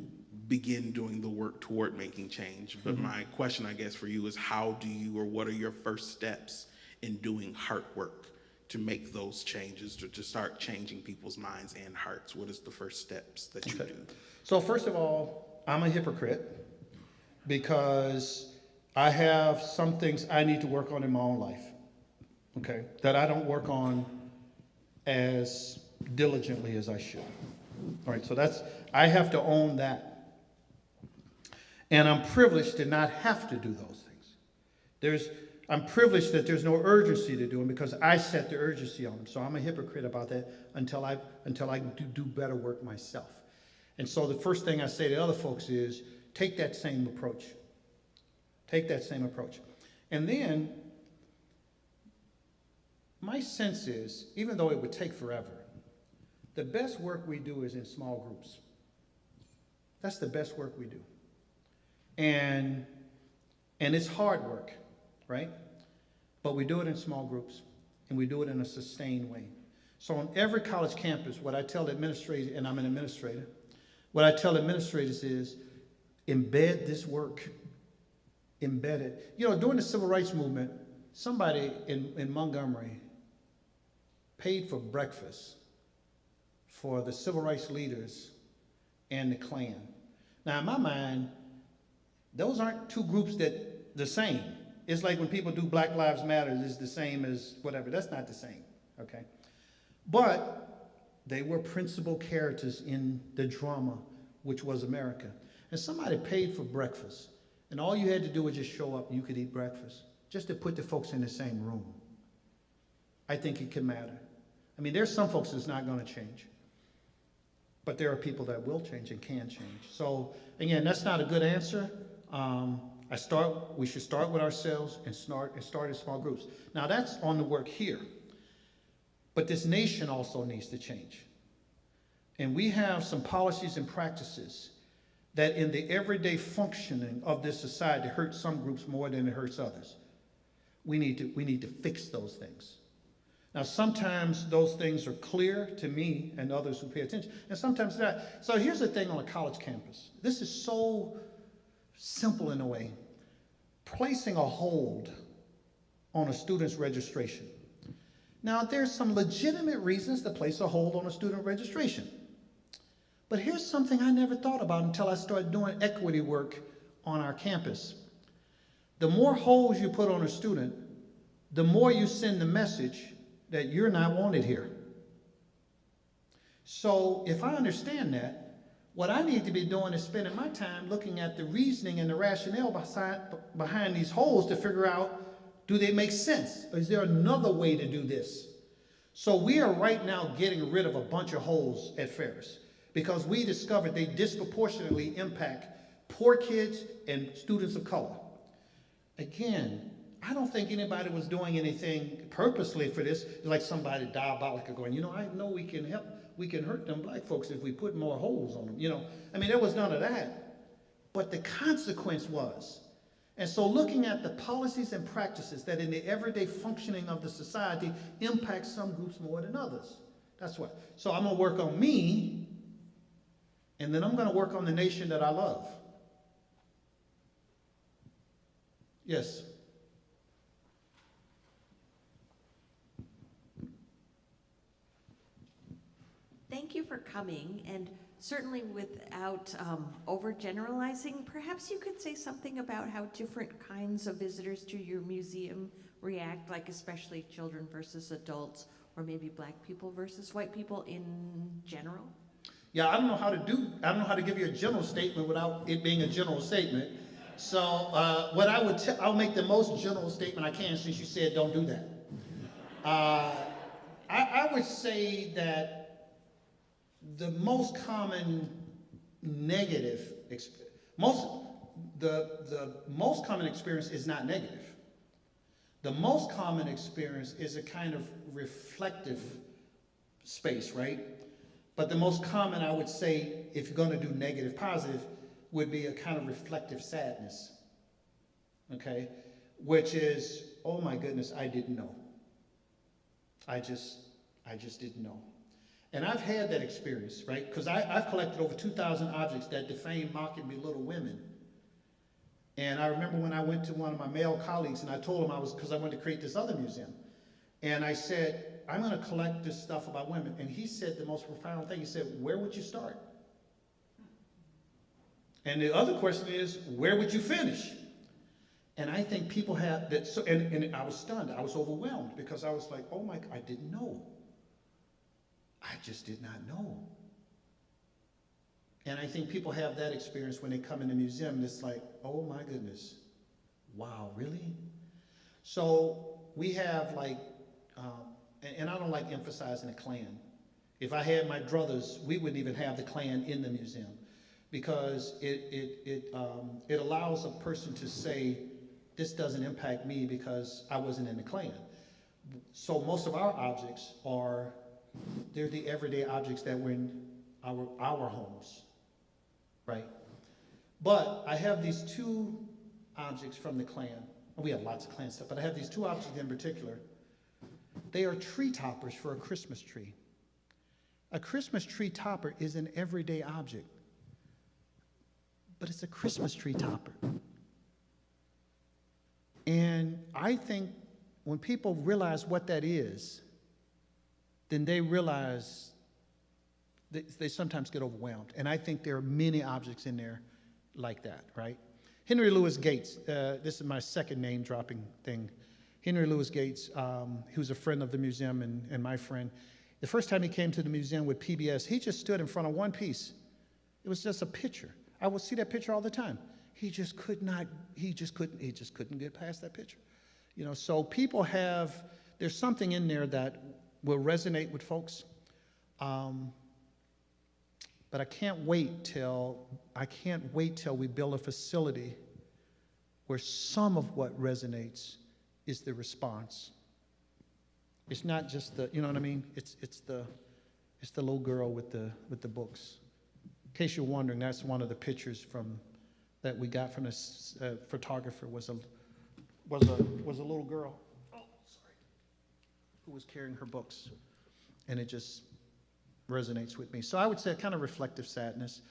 begin doing the work toward making change. But my question, I guess, for you is how do you, or what are your first steps in doing heart work to make those changes, to start changing people's minds and hearts? What is the first steps that you do? So first of all, I'm a hypocrite because I have some things I need to work on in my own life, okay, that I don't work on as diligently as I should. All right, so I have to own that. And I'm privileged to not have to do those things. I'm privileged that there's no urgency to do them because I set the urgency on them. So I'm a hypocrite about that until I do better work myself. And so the first thing I say to other folks is take that same approach. Take that same approach. And then my sense is, even though it would take forever, the best work we do is in small groups. That's the best work we do. And it's hard work, right? But we do it in small groups, and we do it in a sustained way. So on every college campus, what I tell administrators, and I'm an administrator, what I tell administrators is embed this work. Embed it. You know, during the civil rights movement, somebody in Montgomery paid for breakfast for the civil rights leaders and the Klan. Now, in my mind, those aren't two groups that the same. It's like when people do Black Lives Matter, it's the same as whatever. That's not the same, okay? But they were principal characters in the drama, which was America. And somebody paid for breakfast, and all you had to do was just show up and you could eat breakfast, just to put the folks in the same room. I think it can matter. I mean, there's some folks that's not going to change, but there are people that will change and can change. So again, that's not a good answer. We should start with ourselves and start in small groups. Now that's on the work here, but this nation also needs to change. And we have some policies and practices that in the everyday functioning of this society hurt some groups more than it hurts others. We need to fix those things. Now, sometimes those things are clear to me and others who pay attention, and sometimes not. So here's the thing on a college campus. This is so simple in a way. Placing a hold on a student's registration. Now, there's some legitimate reasons to place a hold on a student registration. But here's something I never thought about until I started doing equity work on our campus. The more holds you put on a student, the more you send the message that you're not wanted here. So if I understand that, what I need to be doing is spending my time looking at the reasoning and the rationale behind these holds to figure out, do they make sense? Or is there another way to do this? So we are right now getting rid of a bunch of holds at Ferris because we discovered they disproportionately impact poor kids and students of color. Again, I don't think anybody was doing anything purposely for this, like somebody diabolical going, I know we can help, we can hurt them black folks if we put more holes on them, I mean, there was none of that. But the consequence was. And so looking at the policies and practices that in the everyday functioning of the society impact some groups more than others. That's what. So I'm gonna work on me, and then I'm gonna work on the nation that I love. Yes. Thank you for coming, and certainly without overgeneralizing, perhaps you could say something about how different kinds of visitors to your museum react, like especially children versus adults, or maybe black people versus white people in general? Yeah, I don't know how to give you a general statement without it being a general statement. So what I'll make the most general statement I can, since you said don't do that. I would say that the most common negative, the most common experience is not negative. The most common experience is a kind of reflective space, right? But the most common, I would say, if you're going to do negative, positive, would be a kind of reflective sadness, okay? Which is, oh my goodness, I didn't know. I just didn't know. And I've had that experience, right? Because I've collected over 2,000 objects that defame, mock, and belittle women. And I remember when I went to one of my male colleagues and I told him because I wanted to create this other museum. And I said, I'm going to collect this stuff about women. And he said the most profound thing. He said, where would you start? And the other question is, where would you finish? And I think people have that, and I was stunned. I was overwhelmed because I was like, oh my, I didn't know. I just did not know. And I think people have that experience when they come in the museum. It's like, oh my goodness, wow, really? So we have like, and I don't like emphasizing the Klan. If I had my druthers, we wouldn't even have the Klan in the museum because it allows a person to say, this doesn't impact me because I wasn't in the Klan. So most of our objects they're the everyday objects that were in our homes, right? But I have these two objects from the Klan. We have lots of Klan stuff, but I have these two objects in particular. They are tree toppers for a Christmas tree. A Christmas tree topper is an everyday object, but it's a Christmas tree topper. And I think when people realize what that is, then they realize they sometimes get overwhelmed. And I think there are many objects in there like that, right? Henry Louis Gates, this is my second name dropping thing. Henry Louis Gates, he was a friend of the museum and my friend. The first time he came to the museum with PBS, he just stood in front of one piece. It was just a picture. I would see that picture all the time. He just couldn't get past that picture. You know, so people have, there's something in there that will resonate with folks. But I can't wait till we build a facility where some of what resonates is the response. It's not just the, you know what I mean? It's the little girl with the books. In case you're wondering, that's one of the pictures that we got from this photographer was a little girl. Oh, sorry. Who was carrying her books, and it just resonates with me. So I would say kind of reflective sadness.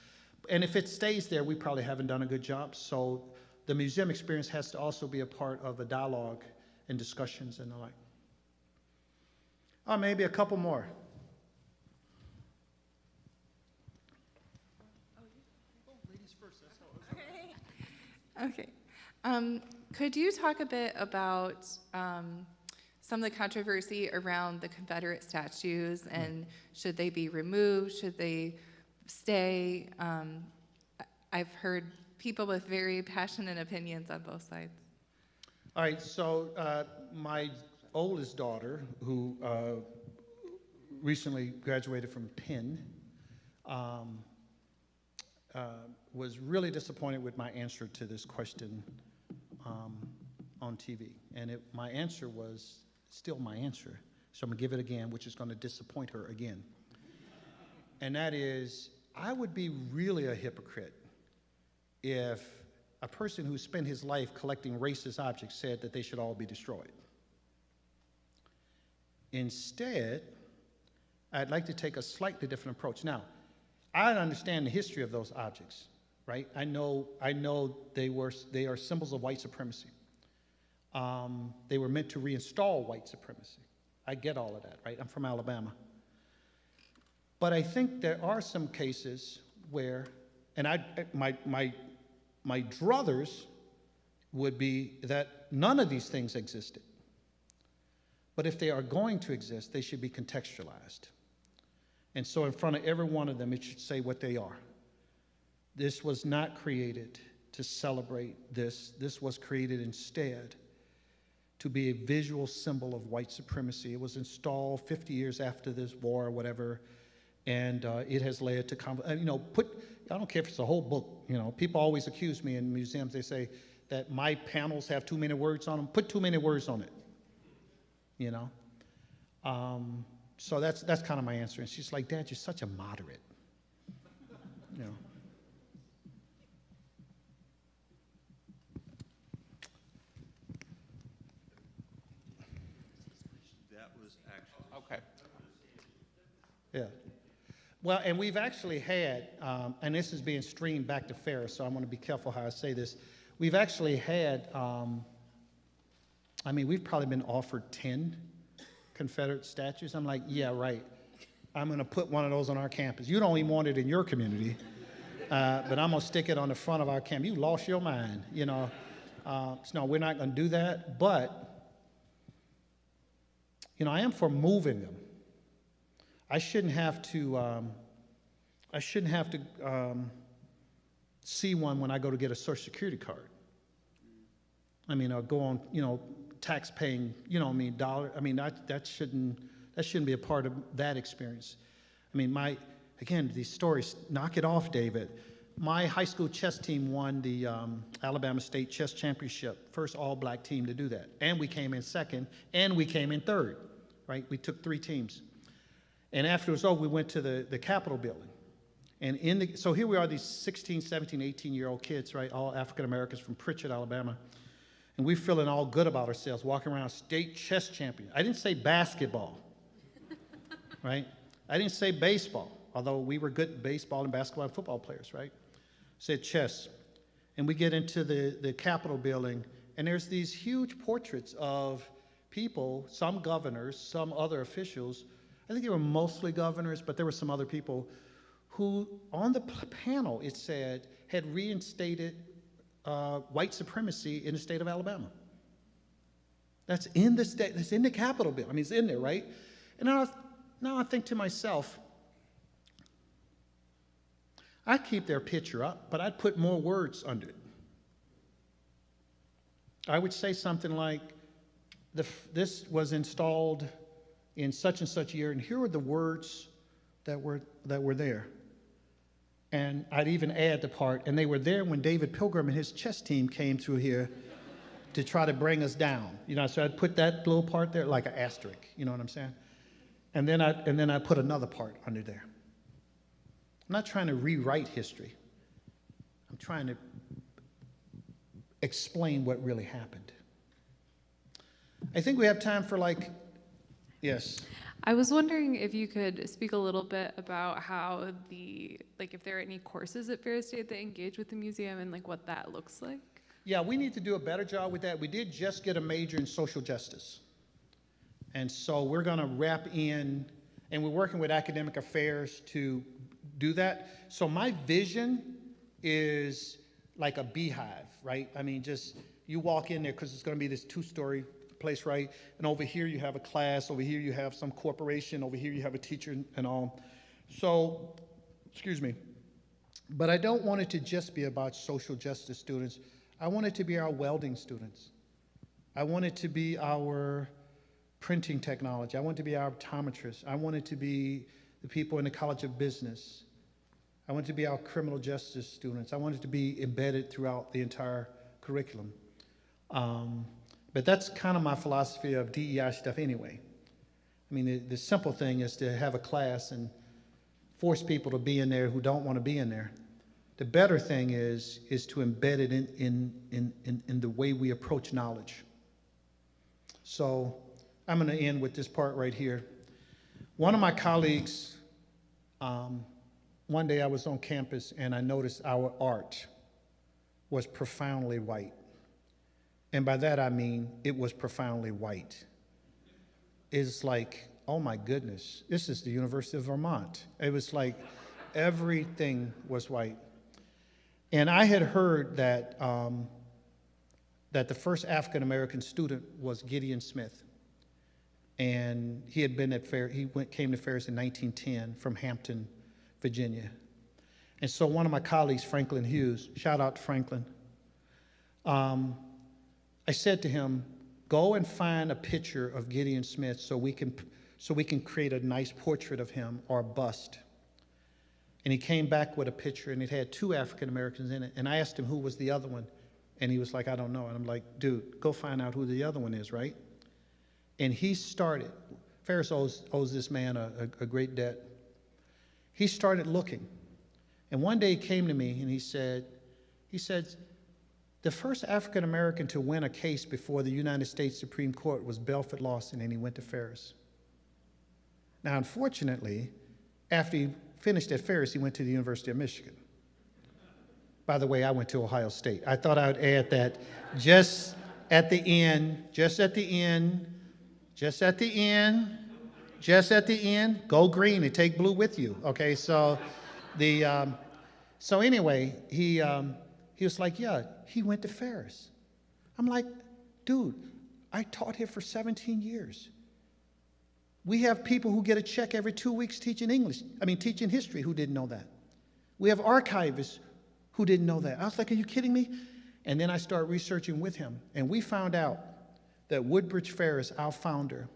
And if it stays there, we probably haven't done a good job. So the museum experience has to also be a part of a dialogue and discussions and the like. Oh, maybe a couple more. Ladies first, that's how it was. Okay. Could you talk a bit about some of the controversy around the Confederate statues and should they be removed? Should they stay? I've heard people with very passionate opinions on both sides. All right, so my oldest daughter, who recently graduated from Penn, was really disappointed with my answer to this question on TV. And my answer was still my answer. So I'm gonna give it again, which is gonna disappoint her again. And that is, I would be really a hypocrite if a person who spent his life collecting racist objects said that they should all be destroyed. Instead, I'd like to take a slightly different approach. Now, I understand the history of those objects, right? I know they are symbols of white supremacy. They were meant to reinstall white supremacy. I get all of that, right? I'm from Alabama. But I think there are some cases where, and my druthers would be that none of these things existed. But if they are going to exist, they should be contextualized. And so in front of every one of them, it should say what they are. This was not created to celebrate this. This was created instead to be a visual symbol of white supremacy. It was installed 50 years after this war or whatever, and it has led to, I don't care if it's a whole book, people always accuse me in museums, they say that my panels have too many words on them. Put too many words on it, So that's kind of my answer. And she's like, Dad, you're such a moderate, That was actually okay. Yeah. Well, and we've actually had, and this is being streamed back to Ferris, so I want to be careful how I say this. We've actually had, we've probably been offered 10 Confederate statues. I'm like, yeah, right. I'm going to put one of those on our campus. You don't even want it in your community, but I'm going to stick it on the front of our campus. You lost your mind, So no, we're not going to do that, but, I am for moving them. I shouldn't have to see one when I go to get a Social Security card. Or go on, tax-paying, dollar. That shouldn't be a part of that experience. Again, these stories, knock it off, David. My high school chess team won the Alabama State Chess Championship, first all-black team to do that. And we came in second, and we came in third, right? We took 3 teams. And after it was over, we went to the Capitol building. And so here we are, these 16, 17, 18-year-old kids, right? All African-Americans from Pritchard, Alabama. And we're feeling all good about ourselves, walking around state chess champion. I didn't say basketball, right? I didn't say baseball, although we were good baseball and basketball and football players, right? I said chess. And we get into the Capitol building, and there's these huge portraits of people, some governors, some other officials. I think they were mostly governors, but there were some other people who, on the panel, it said, had reinstated white supremacy in the state of Alabama. That's in the state, that's in the Capitol bill. I mean, it's in there, right? And now I think to myself, I'd keep their picture up, but I'd put more words under it. I would say something like, this was installed in such and such year, and here are the words that were there. And I'd even add the part, and they were there when David Pilgrim and his chess team came through here to try to bring us down. You know, so I'd put that little part there like an asterisk, you know what I'm saying? And then I put another part under there. I'm not trying to rewrite history. I'm trying to explain what really happened. I think we have time for yes. I was wondering if you could speak a little bit about how if there are any courses at Ferris State that engage with the museum and what that looks like. Yeah, we need to do a better job with that. We did just get a major in social justice. And so we're gonna wrap in, and we're working with academic affairs to do that. So my vision is like a beehive, right? I mean, just you walk in there because it's gonna be this 2-story place, right? And over here you have a class, over here you have some corporation, over here you have a teacher and all. So, excuse me. But I don't want it to just be about social justice students. I want it to be our welding students. I want it to be our printing technology. I want it to be our optometrists. I want it to be the people in the College of Business. I want it to be our criminal justice students. I want it to be embedded throughout the entire curriculum. But that's kind of my philosophy of DEI stuff anyway. I mean, the simple thing is to have a class and force people to be in there who don't want to be in there. The better thing is to embed it in the way we approach knowledge. So I'm going to end with this part right here. One of my colleagues, one day I was on campus and I noticed our art was profoundly white. And by that I mean it was profoundly white. It's like, oh my goodness, this is the University of Vermont. It was like everything was white. And I had heard that, that the first African-American student was Gideon Smith. And he had been at came to Ferris in 1910 from Hampton, Virginia. And so one of my colleagues, Franklin Hughes, shout out to Franklin, I said to him, go and find a picture of Gideon Smith so we can create a nice portrait of him or a bust. And he came back with a picture and it had 2 African Americans in it. And I asked him who was the other one. And he was like, I don't know. And I'm like, dude, go find out who the other one is, right? And he started, Ferris owes this man a great debt. He started looking. And one day he came to me and he said, the first African American to win a case before the United States Supreme Court was Belford Lawson, and he went to Ferris. Now, unfortunately, after he finished at Ferris, he went to the University of Michigan. By the way, I went to Ohio State. I thought I would add that just at the end, go green and take blue with you. Okay, so so anyway, he was like, yeah, he went to Ferris. I'm like, dude, I taught here for 17 years. We have people who get a check every 2 weeks teaching teaching history who didn't know that. We have archivists who didn't know that. I was like, are you kidding me? And then I started researching with him, and we found out that Woodbridge Ferris, our founder,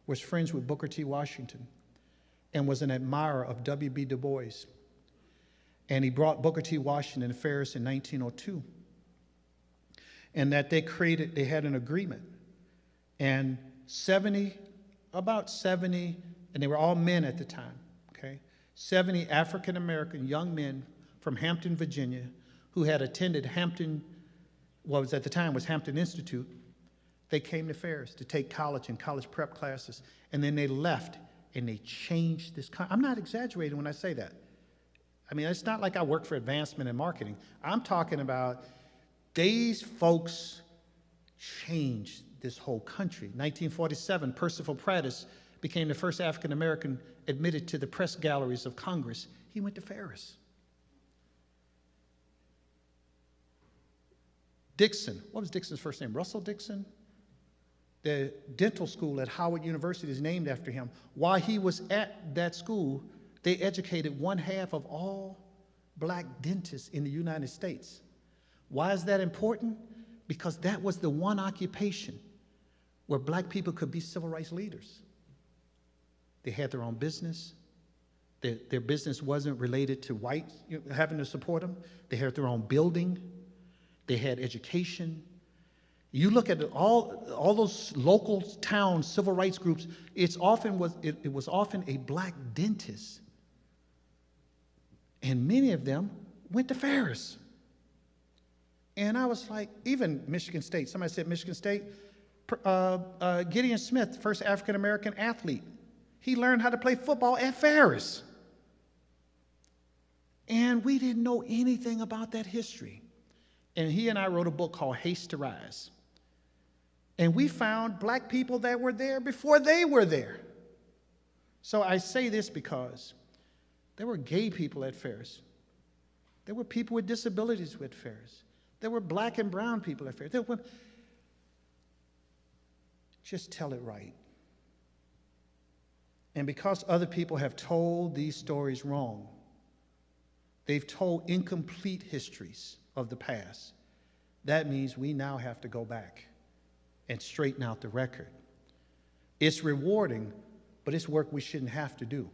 was friends with Booker T. Washington and was an admirer of W.B. Du Bois. And he brought Booker T. Washington to Ferris in 1902. And that they had an agreement. And about 70, and they were all men at the time, okay? 70 African-American young men from Hampton, Virginia, who had attended Hampton, what was at the time was Hampton Institute. They came to Ferris to take college and college prep classes. And then they left and they changed this. I'm not exaggerating when I say that. I mean, it's not like I work for advancement in marketing. I'm talking about these folks changed this whole country. 1947, Percival Prattis became the first African-American admitted to the press galleries of Congress. He went to Ferris. Dixon, what was Dixon's first name? Russell Dixon? The dental school at Howard University is named after him. While he was at that school, they educated 1/2 of all black dentists in the United States. Why is that important? Because that was the one occupation where black people could be civil rights leaders. They had their own business. Their business wasn't related to whites having to support them. They had their own building. They had education. You look at all those local town civil rights groups, it was often a black dentist. And many of them went to Ferris. And I was like, even Michigan State, somebody said Michigan State, Gideon Smith, first African-American athlete, he learned how to play football at Ferris. And we didn't know anything about that history. And he and I wrote a book called Haste to Rise. And we found black people that were there before they were there. So I say this because there were gay people at Ferris. There were people with disabilities at Ferris. There were black and brown people at Ferris. Just tell it right. And because other people have told these stories wrong, they've told incomplete histories of the past, that means we now have to go back and straighten out the record. It's rewarding, but it's work we shouldn't have to do.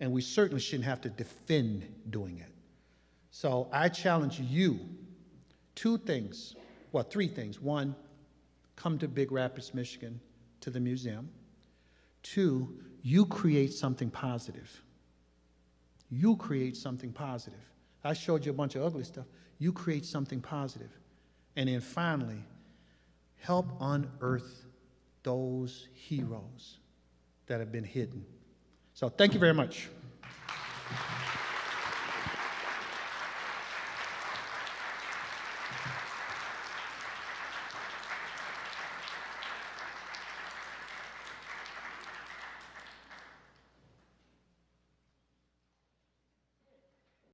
And we certainly shouldn't have to defend doing it. So I challenge you, three things. One, come to Big Rapids, Michigan, to the museum. 2, you create something positive. You create something positive. I showed you a bunch of ugly stuff. You create something positive. And then finally, help unearth those heroes that have been hidden. So thank you very much.